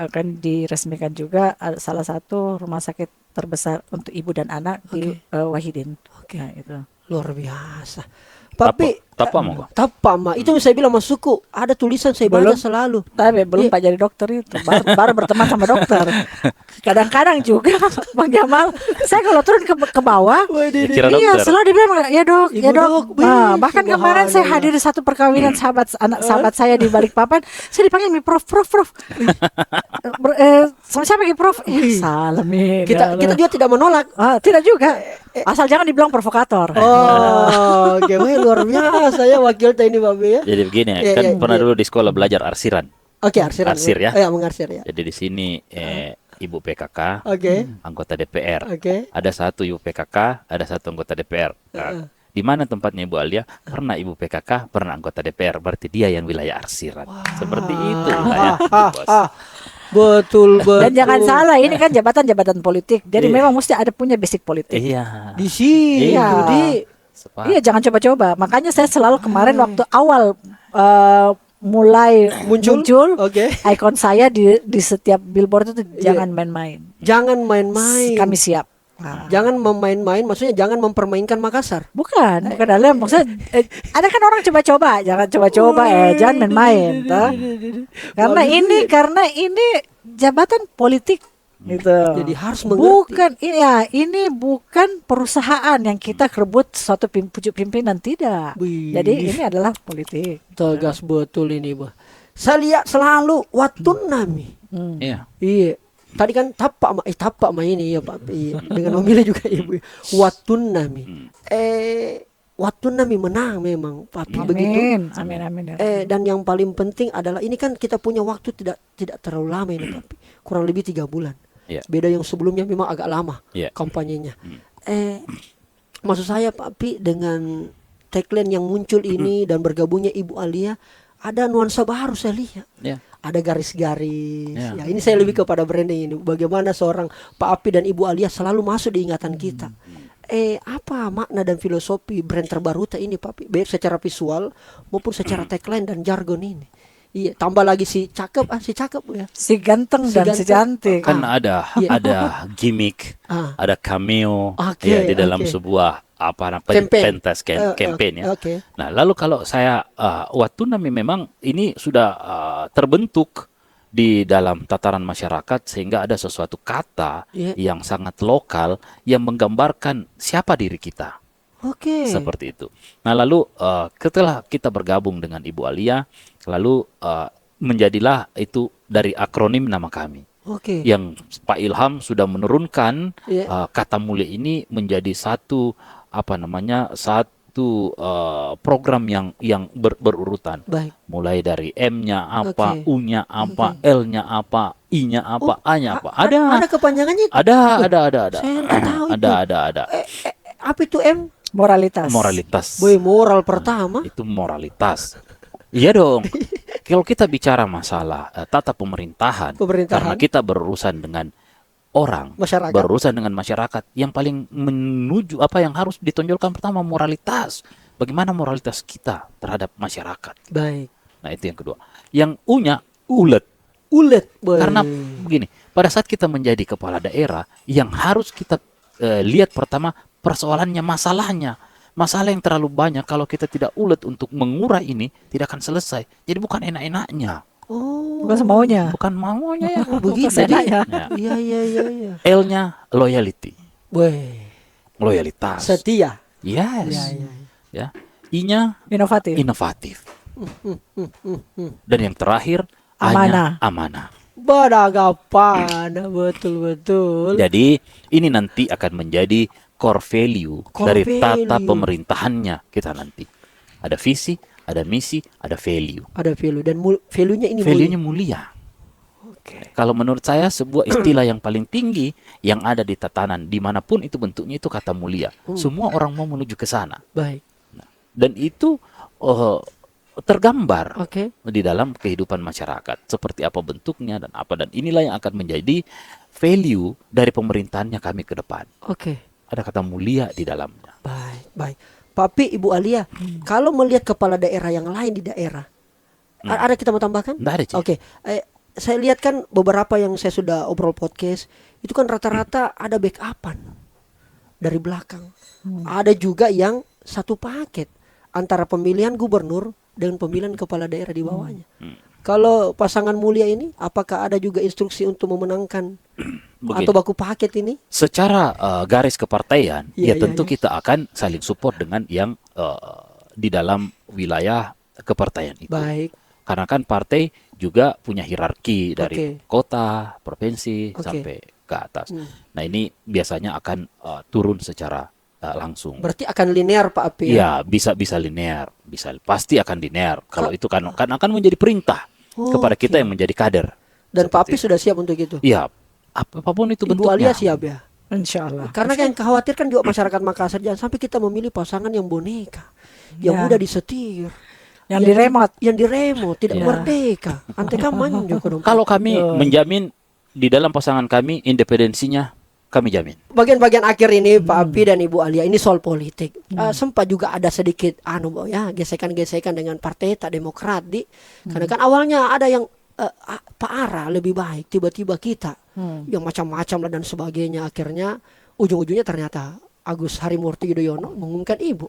Akan diresmikan juga salah satu rumah sakit terbesar untuk ibu dan anak di Wahidin. Nah, itu luar biasa. Tapi Tapama. itu saya bilang masukku ada tulisan saya baca selalu. Tapi belum Pak jadi dokter itu baru berteman sama dokter. Kadang-kadang juga Bang Jamal, saya kalau turun ke bawah, selalu dibilang ya dok. Bahkan kemarin saya hadir di satu perkawinan sahabat saya di Balikpapan, saya dipanggil Prof. Sama siapa Prof? Salam nih. Kita juga tidak menolak. Tidak juga. Asal jangan dibilang provokator. Oke, luar biasa ya wakil ini Babe ya. Jadi begini, pernah dulu di sekolah belajar arsiran. Oke, arsiran. Arsir ya. Mengarsir ya. Jadi di sini Ibu PKK, anggota DPR. Ada satu Ibu PKK, ada satu anggota DPR. Di mana tempatnya Ibu Alia? Pernah Ibu PKK, pernah anggota DPR. Berarti dia yang wilayah arsiran. Seperti itu wilayah. Betul. Dan jangan salah, ini kan jabatan politik. Jadi memang mesti ada punya basic politik. Iya. Di sini. Iya, jangan coba-coba. Makanya saya selalu kemarin waktu awal mulai Muncul? muncul, Oke. ikon saya di setiap billboard itu jangan main-main. Jangan main-main. Kami siap. Nah, Jangan memain-main, maksudnya jangan mempermainkan Makassar. bukan dalam maksudnya ada kan orang coba-coba, jangan coba-coba, jangan main-main, toh. Karena ini jabatan politik gitu. Jadi harus mengerti. Bukan ini bukan perusahaan yang kita rebut suatu pucuk pimpinan, tidak. Wih. Jadi ini adalah politik. Tegas betul ini, Bah. Saya lihat selalu watun nami. Iya. Iya. Tadi kan tapak ma ini ya Pak. Iya. Dengan memilih juga Ibu. Watun nami. Watun nami menang memang, Papi begitu. Amin. Dan yang paling penting adalah ini kan kita punya waktu tidak terlalu lama ini Papi. Kurang lebih 3 bulan. Iya. Beda yang sebelumnya memang agak lama Iya. kampanyenya. Maksud saya Papi dengan tagline yang muncul ini dan bergabungnya Ibu Alia, ada nuansa baru saya lihat. Iya. Ada garis-garis. Ya. Ya, ini saya lebih kepada branding ini. Bagaimana seorang Pak Api dan Ibu Alia selalu masuk di ingatan kita. Apa makna dan filosofi brand terbaru ini Pak Api? Baik secara visual maupun secara tagline dan jargon ini. Iya, tambah lagi si cakep ya. Si ganteng dan si cantik. Kan ada Iya. gimmick, Ah. ada cameo Oke, ya di dalam oke. sebuah Campaign. pentas campaign ya. Oke. Nah, lalu kalau saya Watunami memang ini sudah terbentuk di dalam tataran masyarakat sehingga ada sesuatu kata Iya. yang sangat lokal yang menggambarkan siapa diri kita. Oke. Seperti itu. Nah, lalu setelah kita bergabung dengan Ibu Alia, lalu menjadilah itu dari akronim nama kami. Oke. Yang Pak Ilham sudah menurunkan Iya. kata mulia ini menjadi satu program yang berurutan. Baik. Mulai dari M-nya apa, Oke. U-nya apa, L-nya apa, I-nya apa, A-nya apa. Ada. Ada kepanjangannya itu. Ada. Saya nggak tahu itu. Ada. Apa itu M? Moralitas. Moralitas. Boy, moral pertama. Itu moralitas. Iya dong. Kalau kita bicara masalah tata pemerintahan, karena kita berurusan dengan orang, Masyarakat. berurusan dengan masyarakat, yang paling menuju apa yang harus ditonjolkan pertama moralitas. Bagaimana moralitas kita terhadap masyarakat. Baik. Nah, itu yang kedua. Yang U-nya ulet. Ulet, boy. Karena begini, pada saat kita menjadi kepala daerah, yang harus kita lihat pertama persoalannya, masalahnya. Masalah yang terlalu banyak, kalau kita tidak ulet untuk mengurai ini, tidak akan selesai. Jadi bukan enak-enaknya. Oh, Bukan semaunya. Bukan maunya ya. begitu Bukan ya. Ya. Iya. L-nya loyalty. Boy. Loyalitas. Setia. Yes. Ya. I-nya Inovatif. inovatif. Dan yang terakhir A-nya amanah. Badagapan, betul. Jadi ini nanti akan menjadi core value dari tata value. pemerintahannya kita nanti. Ada visi, ada misi, ada value. Ada value dan value-nya ini Value-nya mulia. Kalau menurut saya sebuah istilah yang paling tinggi yang ada di tatanan dimanapun itu bentuknya itu kata mulia. Semua orang mau menuju ke sana. baik. Dan itu tergambar Oke. di dalam kehidupan masyarakat. Seperti apa bentuknya dan apa. Dan inilah yang akan menjadi value dari pemerintahannya kami ke depan. Oke. Ada kata mulia di dalamnya. Baik. Papi, Ibu Alia, kalau melihat kepala daerah yang lain di daerah, ada kita mau tambahkan? Nggak ada, Ci. Oke. Saya lihat kan beberapa yang saya sudah obrol podcast, itu kan rata-rata ada backupan dari belakang. Ada juga yang satu paket antara pemilihan gubernur dengan pemilihan kepala daerah di bawahnya. Kalau pasangan mulia ini, apakah ada juga instruksi untuk memenangkan Begini. atau baku paket ini? Secara garis kepartaian, Iya, ya tentu iya. kita akan saling support dengan yang di dalam wilayah kepartaian itu. Baik. Karena kan partai juga punya hierarki dari Oke. kota, provinsi Oke. sampai ke atas. Nah ini biasanya akan turun secara langsung. Berarti akan linear Pak Api. Iya, bisa linear, pasti akan linear. Kalau itu kan akan menjadi perintah kepada kita yang menjadi kader. Dan Pak Api Seperti sudah siap untuk itu. Iya, apapun itu Ibu bentuknya. Alia siap ya. Insya Allah. Karena yang khawatirkan juga masyarakat Makassar jangan sampai kita memilih pasangan yang boneka, yang Ya. mudah disetir, Yang di remote. yang di remote, tidak Ya. merdeka. Anteka manjo kodong. Kalau kami menjamin di dalam pasangan kami independensinya Kami jamin. Bagian-bagian akhir ini Pak Api dan Ibu Alia ini soal politik. Sempat juga ada sedikit gesekan-gesekan dengan partai tak demokrat karena kan awalnya ada yang Pak Ara lebih baik, tiba-tiba kita yang macam-macam lah dan sebagainya. Akhirnya ujung-ujungnya ternyata Agus Harimurti Yudhoyono mengumumkan Ibu.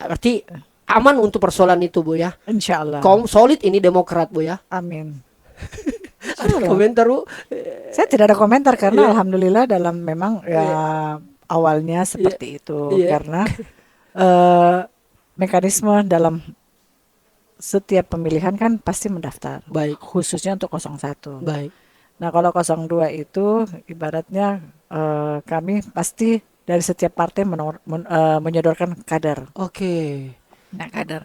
Berarti aman untuk persoalan itu Bu ya. Insya Allah. Solid ini Demokrat Bu ya. Amin. Ada komentar Bu? Saya tidak ada komentar karena alhamdulillah dalam memang ya awalnya seperti itu karena mekanisme dalam setiap pemilihan kan pasti mendaftar. Baik. Khususnya untuk 01. Baik. Nah, kalau 02 itu ibaratnya kami pasti dari setiap partai menyodorkan kader. Oke. Nah, kader.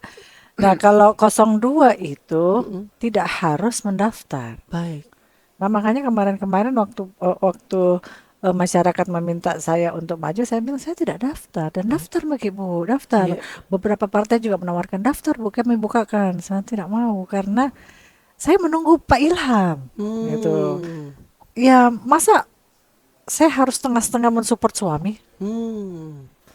Nah, kalau 02 itu tidak harus mendaftar. Baik. Nah, makanya kemarin-kemarin waktu masyarakat meminta saya untuk maju, saya bilang saya tidak daftar. Dan daftar Bu, daftar. Beberapa partai juga menawarkan daftar Bu, kami bukakan. Saya tidak mau karena saya menunggu Pak Ilham. Gitu. Ya, masa saya harus setengah-setengah mensupport suami?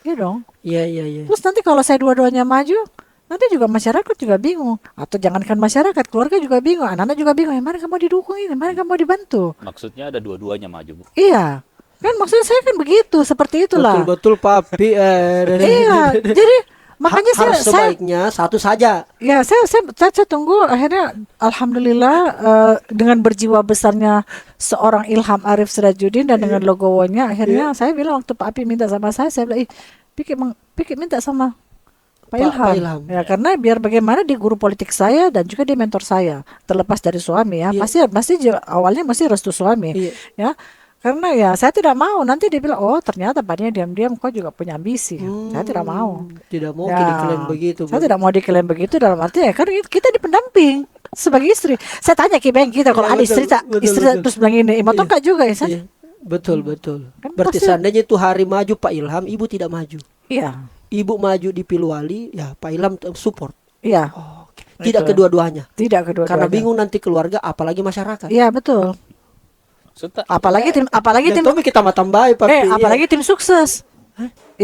Iya dong. Iya. Terus nanti kalau saya dua-duanya maju, nanti juga masyarakat juga bingung. Atau jangankan masyarakat, keluarga juga bingung, anak-anak juga bingung. Yang mana kamu didukung ini, mana kamu dibantu? Maksudnya ada dua-duanya maju, Bu. Iya, kan maksudnya saya kan begitu, seperti itulah. Betul Pak Api. Iya, jadi makanya harus sebaiknya satu saja. Ya, saya tunggu akhirnya alhamdulillah dengan berjiwa besarnya seorang Ilham Arif Sirajuddin dan dengan logowonya akhirnya saya bilang waktu Pak Api minta sama saya bilang pikir minta sama Pak Ilham. Ya, karena biar bagaimana dia guru politik saya dan juga dia mentor saya terlepas dari suami ya. Pasti awalnya masih restu suami. Ya. Karena ya saya tidak mau nanti dia bilang ternyata padanya diam-diam kau juga punya ambisi. Saya tidak mau. Tidak mau diklaim begitu. Saya tidak mau diklaim begitu dalam arti ya kan kita di pendamping sebagai istri. Saya tanya ke Bang kita kalau ada istri terus bilang ini, mau enggak juga ya saya. Betul. Kan Berarti pasti, seandainya itu hari maju Pak Ilham, Ibu tidak maju. Iya. Ibu maju di Pilwali, ya Pak Ilham support. Iya. Tidak kedua-duanya. Tidak kedua-duanya. Karena bingung nanti keluarga apalagi masyarakat. Iya, betul. Apalagi tim Tapi kita tambahin Pak. apalagi tim sukses.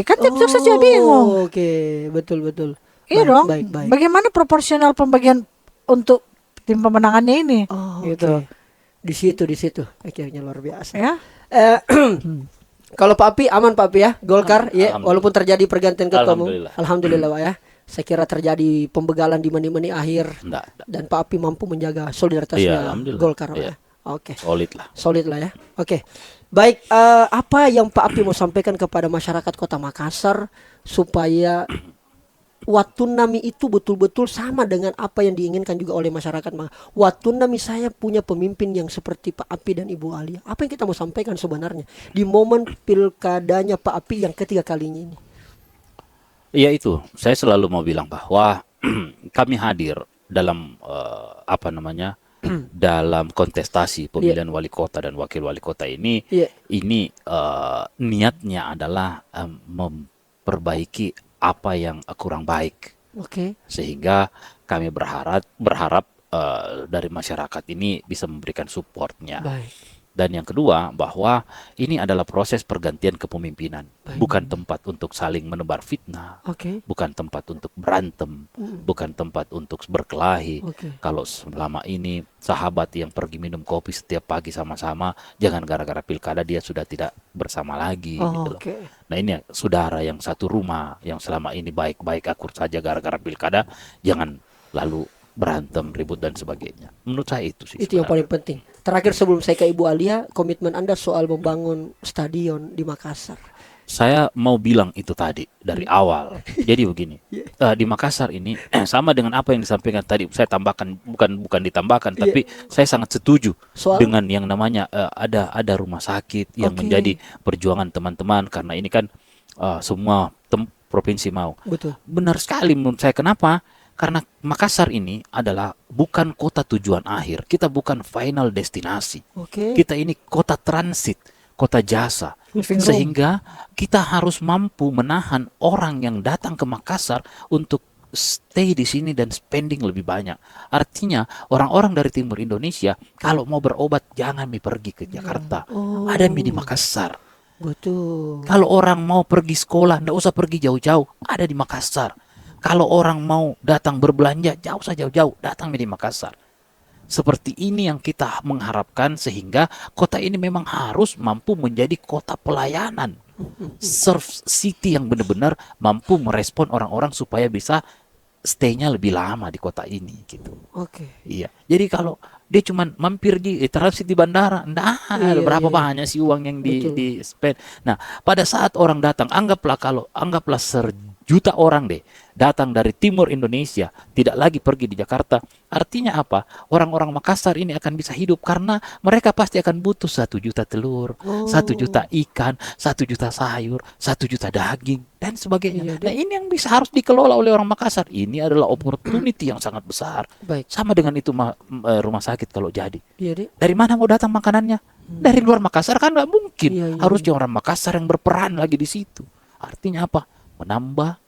Kan tim sukses juga bingung. Oke, betul. Iya dong. Baik. Bagaimana proporsional pembagian untuk tim pemenangannya ini? Gitu. Di situ akhirnya luar biasa. Ya. Kalau Pak Api aman Pak Api ya, Golkar ya, walaupun terjadi pergantian ketua umum. Alhamdulillah Pak ya. Saya kira terjadi pembegalan di menit-menit akhir. Dan Pak Api mampu menjaga solidaritasnya Golkar Pak ya. Oke. Solid lah ya. Oke. Baik, apa yang Pak Api mau sampaikan kepada masyarakat Kota Makassar supaya Watun-Nami itu betul-betul sama dengan apa yang diinginkan juga oleh masyarakat. Watun-Nami saya punya pemimpin yang seperti Pak Api dan Ibu Alia. Apa yang kita mau sampaikan sebenarnya di momen pilkadanya Pak Api yang ketiga kalinya ini? Iya itu, saya selalu mau bilang bahwa kami hadir dalam dalam kontestasi pemilihan wali kota dan wakil wali kota ini. Ini niatnya adalah memperbaiki apa yang kurang baik. Sehingga kami berharap dari masyarakat ini bisa memberikan supportnya. Dan yang kedua bahwa ini adalah proses pergantian kepemimpinan, bukan tempat untuk saling menebar fitnah, bukan tempat untuk berantem, bukan tempat untuk berkelahi. Kalau selama ini sahabat yang pergi minum kopi setiap pagi sama-sama, jangan gara-gara pilkada dia sudah tidak bersama lagi. Gitu loh. Nah ini saudara yang satu rumah yang selama ini baik-baik akur saja gara-gara pilkada, jangan lalu berantem, ribut dan sebagainya. Menurut saya itu sih. Itu yang paling penting. Terakhir sebelum saya ke Ibu Alia, komitmen Anda soal membangun stadion di Makassar. Saya mau bilang itu tadi dari awal. Jadi begini, di Makassar ini sama dengan apa yang disampaikan tadi. Saya tambahkan, bukan ditambahkan, tapi saya sangat setuju dengan yang namanya ada rumah sakit yang menjadi perjuangan teman-teman karena ini kan semua provinsi mau. Benar sekali menurut saya. Kenapa? Karena Makassar ini adalah bukan kota tujuan akhir. Kita bukan final destinasi. Kita ini kota transit, kota jasa. Sehingga kita harus mampu menahan orang yang datang ke Makassar untuk stay di sini dan spending lebih banyak. Artinya orang-orang dari timur Indonesia kalau mau berobat jangan pergi ke Jakarta. Ada di Makassar. Betul. Kalau orang mau pergi sekolah, nggak usah pergi jauh-jauh, ada di Makassar. Kalau orang mau datang berbelanja, jauh saja jauh, datang di Makassar. Seperti ini yang kita mengharapkan sehingga kota ini memang harus mampu menjadi kota pelayanan. Serve city yang benar-benar mampu merespon orang-orang supaya bisa stay-nya lebih lama di kota ini gitu. Oke. Iya. Jadi kalau dia cuman mampir di transit di bandara, enggak ada Iya, berapa iya, iya. banyak sih uang yang Betul. di spend. Nah, pada saat orang datang, anggaplah sejuta orang deh datang dari timur Indonesia, tidak lagi pergi di Jakarta. Artinya apa? Orang-orang Makassar ini akan bisa hidup karena mereka pasti akan butuh 1 juta telur, Oh. 1 juta ikan, 1 juta sayur, 1 juta daging dan sebagainya. Iya, Nah, ini yang bisa harus dikelola oleh orang Makassar. Ini adalah opportunity yang sangat besar. Baik. Sama dengan itu rumah sakit kalau jadi. Iya, Dik. Dari mana mau datang makanannya? Dari luar Makassar kan nggak mungkin. Iya, iya, Harusnya orang Makassar yang berperan lagi di situ. Artinya apa? Menambah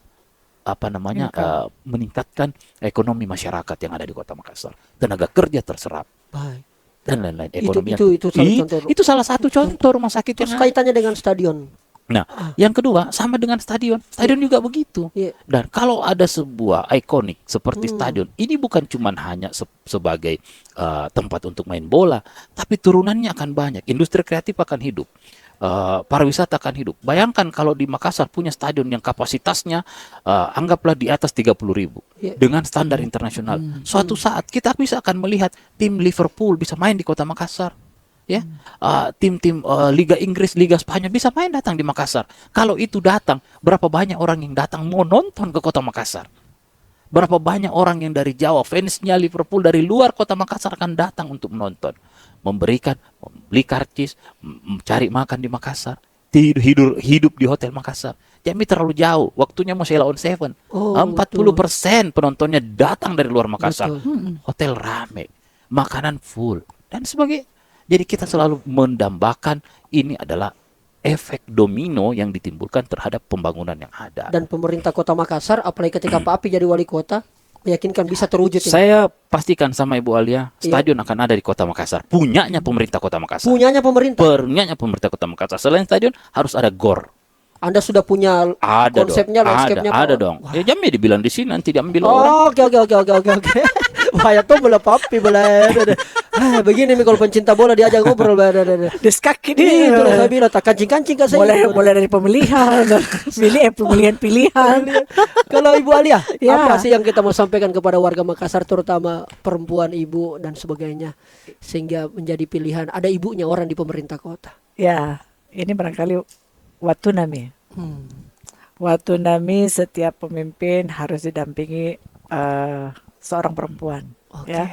meningkatkan ekonomi masyarakat yang ada di Kota Makassar. Tenaga kerja terserap Baik. dan lain-lain. Itu Ekonomi itu salah contoh. itu salah satu contoh rumah sakit Terus yang ada. kaitannya dengan stadion. Nah, yang kedua sama dengan stadion. Stadion juga begitu. Iya. Dan kalau ada sebuah ikonik seperti stadion, ini bukan cuma hanya sebagai tempat untuk main bola, tapi turunannya akan banyak. Industri kreatif akan hidup. Pariwisata akan hidup. Bayangkan kalau di Makassar punya stadion yang kapasitasnya anggaplah di atas 30.000 Iya. dengan standar internasional. Suatu saat kita bisa akan melihat tim Liverpool bisa main di Kota Makassar. Ya, tim-tim Liga Inggris, Liga Spanyol bisa main datang di Makassar. Kalau itu datang, berapa banyak orang yang datang mau nonton ke Kota Makassar? Berapa banyak orang yang dari Jawa, fansnya Liverpool dari luar Kota Makassar akan datang untuk menonton, membeli karcis, mencari makan di Makassar, hidup di hotel Makassar. Jambi terlalu jauh, waktunya mau Sheila on Seven. Oh, 40% penontonnya datang dari luar Makassar. Betul. Hotel rame, makanan full dan sebagainya. Jadi kita selalu mendambakan ini adalah efek domino yang ditimbulkan terhadap pembangunan yang ada. Dan pemerintah Kota Makassar, apalagi ketika Pak Api jadi wali kota, meyakinkan bisa terwujud ini. Saya pastikan sama Ibu Alia, Iya. stadion akan ada di Kota Makassar. Punyanya pemerintah Kota Makassar. Punyanya pemerintah. Punyanya pemerintah Kota Makassar. Selain stadion harus ada GOR. Anda sudah punya Ada konsepnya, dong. landscape-nya, Ada Pak? dong. Wah. Ya Jambi dibilang di sini nanti diambil orang. Oh, oke. Bahaya tuh bola papi bola. Begini nih kalau pencinta bola diajak ngobrol. Des kaki Itu nih. saya bilang tak kancing-kancing kan saya. Mulai dari pemilihan, pemilihan. Kalau Ibu Alia, Ya. apa sih yang kita mau sampaikan kepada warga Makassar, terutama perempuan, ibu dan sebagainya, sehingga menjadi pilihan ada ibunya orang di pemerintah kota. Ya, ini barangkali Watunami. Watunami setiap pemimpin harus didampingi seorang perempuan, Oke. ya.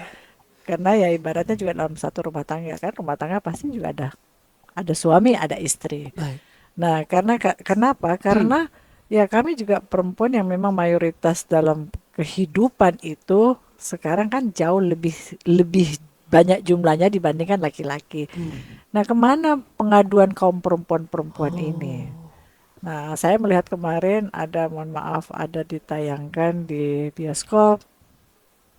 Karena ya ibaratnya juga dalam satu rumah tangga kan, rumah tangga pasti juga ada suami, ada istri. Baik. Nah, kenapa? Karena ya kami juga perempuan yang memang mayoritas dalam kehidupan itu sekarang kan jauh lebih banyak jumlahnya dibandingkan laki-laki. Nah, kemana pengaduan kaum perempuan-perempuan ini? Nah, saya melihat kemarin mohon maaf, ada ditayangkan di bioskop,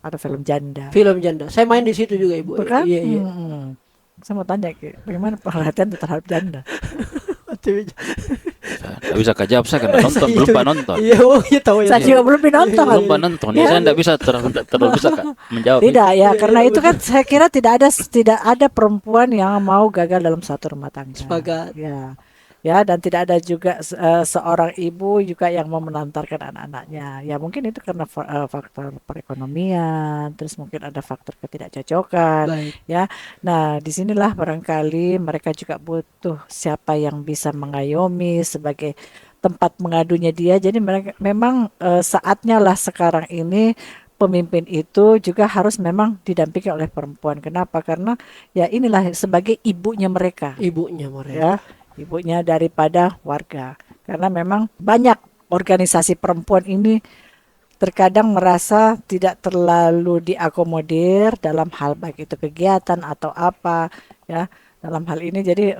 ada film janda. Film janda. Saya main di situ juga, Ibu. Bukan? Iya. Saya mau tanya, bagaimana perhatian terhadap janda? Nggak bisa kajab, saya kan nonton, belum pak nonton. Iya, iya tahu ya. Saya juga belum nonton. Belum pak nonton. Ya, saya nggak bisa terlalu bisa menjawab. Tidak ya, karena itu kan saya kira tidak ada perempuan yang mau gagal dalam satu rumah tangga. Sepakat. Ya, dan tidak ada juga seorang ibu juga yang mau menantarkan anak-anaknya. Ya mungkin itu karena faktor perekonomian, terus mungkin ada faktor ketidakcocokan. Baik. Ya, nah disinilah barangkali mereka juga butuh siapa yang bisa mengayomi sebagai tempat mengadunya dia. Jadi mereka memang saatnya lah sekarang ini pemimpin itu juga harus memang didampingi oleh perempuan. Kenapa? Karena ya inilah sebagai ibunya mereka. Ibunya mereka. Ya, ibunya daripada warga. Karena memang banyak organisasi perempuan ini terkadang merasa tidak terlalu diakomodir dalam hal baik itu kegiatan atau apa, ya. dalam hal ini. Jadi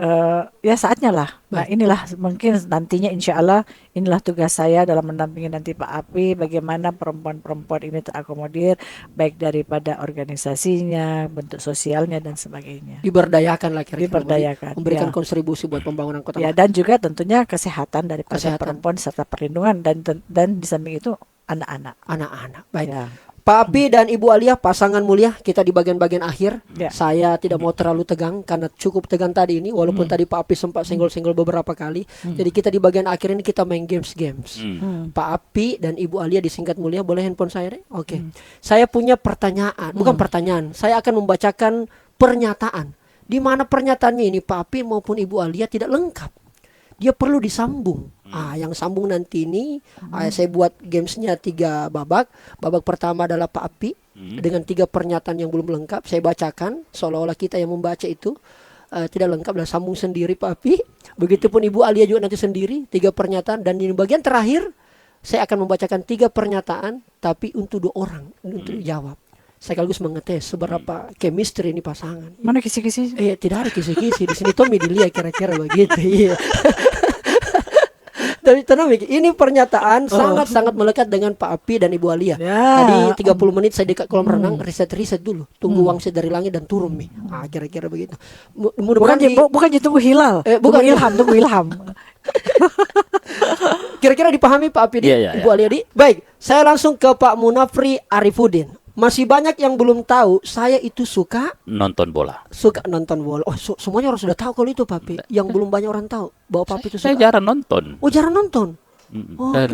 ya saatnya lah. Nah inilah mungkin nantinya insya Allah inilah tugas saya dalam mendampingi nanti Pak Api, bagaimana perempuan-perempuan ini terakomodir baik daripada organisasinya, bentuk sosialnya dan sebagainya. Diberdayakan lah kira-kira. Diberdayakan, Memberikan ya. kontribusi buat pembangunan kota. Ya, dan juga tentunya kesehatan daripada Kesehatan. perempuan serta perlindungan dan di samping itu anak-anak. Anak-anak. Baik. Ya. Pak Api dan Ibu Alia, pasangan mulia, kita di bagian-bagian akhir. Ya. Saya tidak mau terlalu tegang karena cukup tegang tadi ini, walaupun tadi Pak Api sempat senggol-senggol beberapa kali. Jadi kita di bagian akhir ini kita main games-games. Pak Api dan Ibu Alia disingkat mulia, boleh handphone saya deh? Oke. Saya punya pertanyaan, bukan pertanyaan. Saya akan membacakan pernyataan. Di mana pernyataannya ini Pak Api maupun Ibu Alia tidak lengkap. Dia perlu disambung. Yang sambung nanti ini saya buat gamesnya 3 babak. Babak pertama adalah Pak Api dengan 3 pernyataan yang belum lengkap. Saya bacakan seolah-olah kita yang membaca itu tidak lengkap dan sambung sendiri Pak Api. Begitupun Ibu Alia juga nanti sendiri 3 pernyataan, dan di bagian terakhir saya akan membacakan 3 pernyataan tapi untuk 2 orang untuk jawab. Sekaligus mengetes seberapa chemistry ini pasangan. Mana kisi-kisi? Tidak ada kisi-kisi di sini. Tommy dilihat kira-kira begitu. Iya. Tapi tenang Miki, ini pernyataan sangat-sangat melekat dengan Pak Api dan Ibu Alia. Ya. Tadi 30 menit saya dekat kolam renang, riset dulu. Tunggu wangsit dari langit dan turun Mi. Kira-kira begitu. Bukan tunggu hilal. Bukan. Tunggu ilham. Kira-kira dipahami Pak Api Iya, Ibu Alia di? Baik, saya langsung ke Pak Munafri Arifudin. Masih banyak yang belum tahu saya itu suka Nonton bola. nonton bola. Semuanya orang sudah tahu kalau itu Papi. Yang belum banyak orang tahu bahwa Papi itu Saya suka. jarang nonton. Oh, jarang nonton. Saya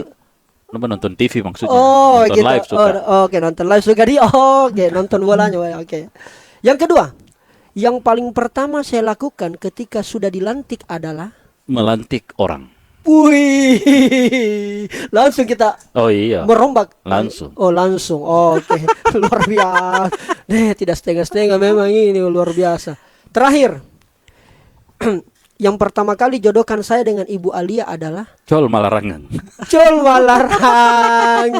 nonton TV maksudnya. Oh, nonton gitu. live suka. Oke, nonton live suka Oke, nonton bolanya. Oke. Yang kedua, yang paling pertama saya lakukan ketika sudah dilantik adalah Melantik orang. wih, langsung kita Oh iya. merombak Langsung. Oh, langsung. Oke. Luar biasa. Tidak setengah-setengah, memang ini luar biasa. Terakhir, yang pertama kali jodohkan saya dengan Ibu Alia adalah Col Malarangan. Col Malarangeng.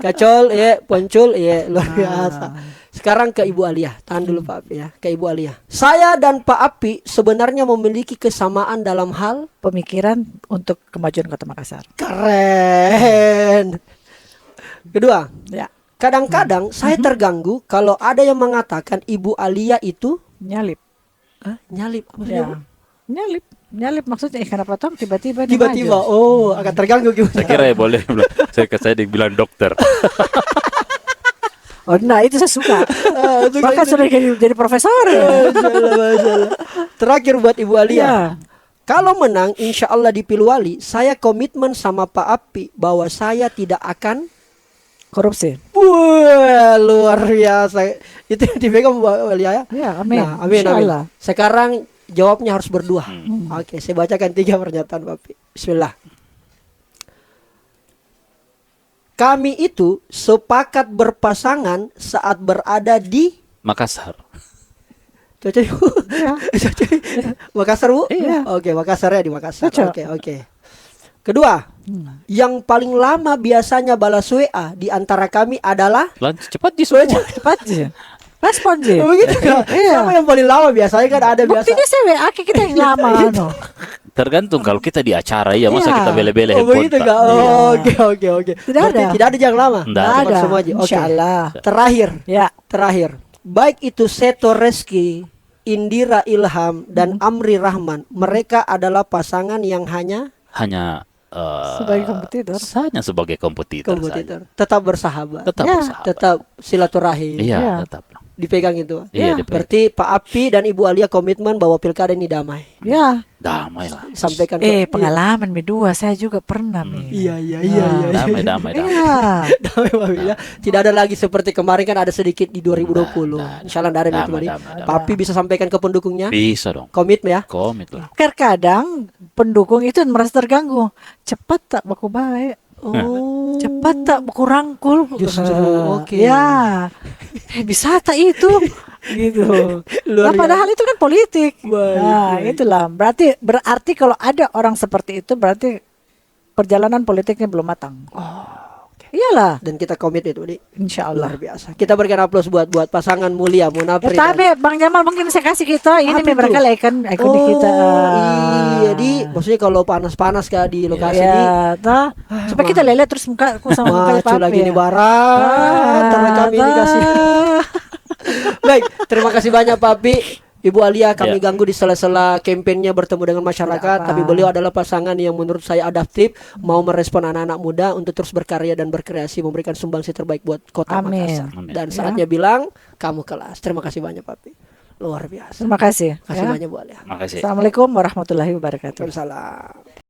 Kacol poncul luar biasa. Sekarang ke Ibu Alia. Tahan dulu Pak Api ya. Ke Ibu Alia. Saya dan Pak Api sebenarnya memiliki kesamaan dalam hal Pemikiran untuk kemajuan Kota Makassar. keren. Kedua, Ya, kadang-kadang saya terganggu kalau ada yang mengatakan Ibu Alia itu nyalip. nyalip. Ya. Nyalip maksudnya kenapa toh tiba-tiba Tiba-tiba, agak terganggu Saya gimana? kira ya boleh. saya dibilang dokter. Oh, nah itu saya suka. Bahkan sudah jadi profesor. Masalah. Terakhir buat Ibu Alia. Ya. Kalau menang, insya Allah dipilih wali, saya komitmen sama Pak Api bahwa saya tidak akan Korupsi. Wah, luar biasa. Itu yang dipegang Bu Alia ya. Ya, amin. Nah, amin, Insya amin. Allah. Sekarang jawabnya harus berdua. Oke, saya bacakan 3 pernyataan Pak Api. Bismillah. Kami itu sepakat berpasangan saat berada di Makassar. Cocok Bu? Iya. Cocok. Makassar Bu? Iya. Oke, Makassar ya, di Makassar. Cocok. Oke. Kedua, yang paling lama biasanya balas WA di antara kami adalah Cepat di semua. Cepat sih. Respon sih. begitu kan? Iya. Siapa yang paling lama biasanya kan ada biasa. Buktinya saya WA kita yang lama. no. Tergantung kalau kita di acara ya masa Iya. kita bele-bele Oh handphone. begitu tak? kak? Oh, oke. Tidak Berarti ada. Tidak ada yang lama. Tidak Cepat ada. semua aja. Oke. Insya Allah. Terakhir. Baik itu Seto Reski, Indira Ilham dan Amri Rahman, mereka adalah pasangan yang hanya Hanya Sebagai kompetitor. hanya sebagai kompetitor. kompetitor, tetap bersahabat, Tetap Ya. bersahabat. tetap silaturahim. Iya, Ya. tetap. Dipegang itu. Iya, dipegang. Berarti Pak Api dan Ibu Alia komitmen bahwa pilkada ini damai. Ya. Damai lah. Sampaikan ke Pengalaman berdua saya juga pernah. Mi. Iya. Damai. Iya. Damai Pak Api, ya. Tidak ada lagi seperti kemarin kan ada sedikit di 2020. Insya Allah tidak ada Damai, kemarin. damai. Pak Api bisa sampaikan ke pendukungnya. Bisa dong. Komit ya. Komit lah. Terkadang pendukung itu merasa terganggu. Cepat tak baku baik. Oh. Cepat tak baku rangkul. Justru, oke. Ya. Bisa tak itu? Gitu. Luar Nah, padahal itu kan politik. Baik. Itulah. Berarti kalau ada orang seperti itu berarti perjalanan politiknya belum matang. Oh, oke. Iyalah, Dan kita komit itu, Di. insya Luar Allah. biasa. Kita berikan aplaus buat pasangan mulia Munafri dan Tapi Bang Jamal mungkin saya kasih kita ini Apa itu? barangkali ikon di kita. Iya, Di. Maksudnya kalau panas-panas Kak di lokasi Di. Ya, toh. Supaya kita lele terus muka aku sama mukanya Macu lagi Papi nih ya. barang. Karena kami dikasih. Baik, terima kasih banyak Papi. Ibu Alia, kami Ya. ganggu di sela-sela kampanyenya bertemu dengan masyarakat. Tidak apa. Tapi beliau adalah pasangan yang menurut saya adaptif, mau merespon anak-anak muda untuk terus berkarya dan berkreasi, memberikan sumbangsi terbaik buat kota Amin. Makassar. Amin. Dan saatnya bilang, kamu kelas. Terima kasih banyak Papi. Luar biasa. Terima kasih. Kasih Ya. banyak Bu Alia. Makasih. Assalamualaikum warahmatullahi wabarakatuh. Waalaikumsalam.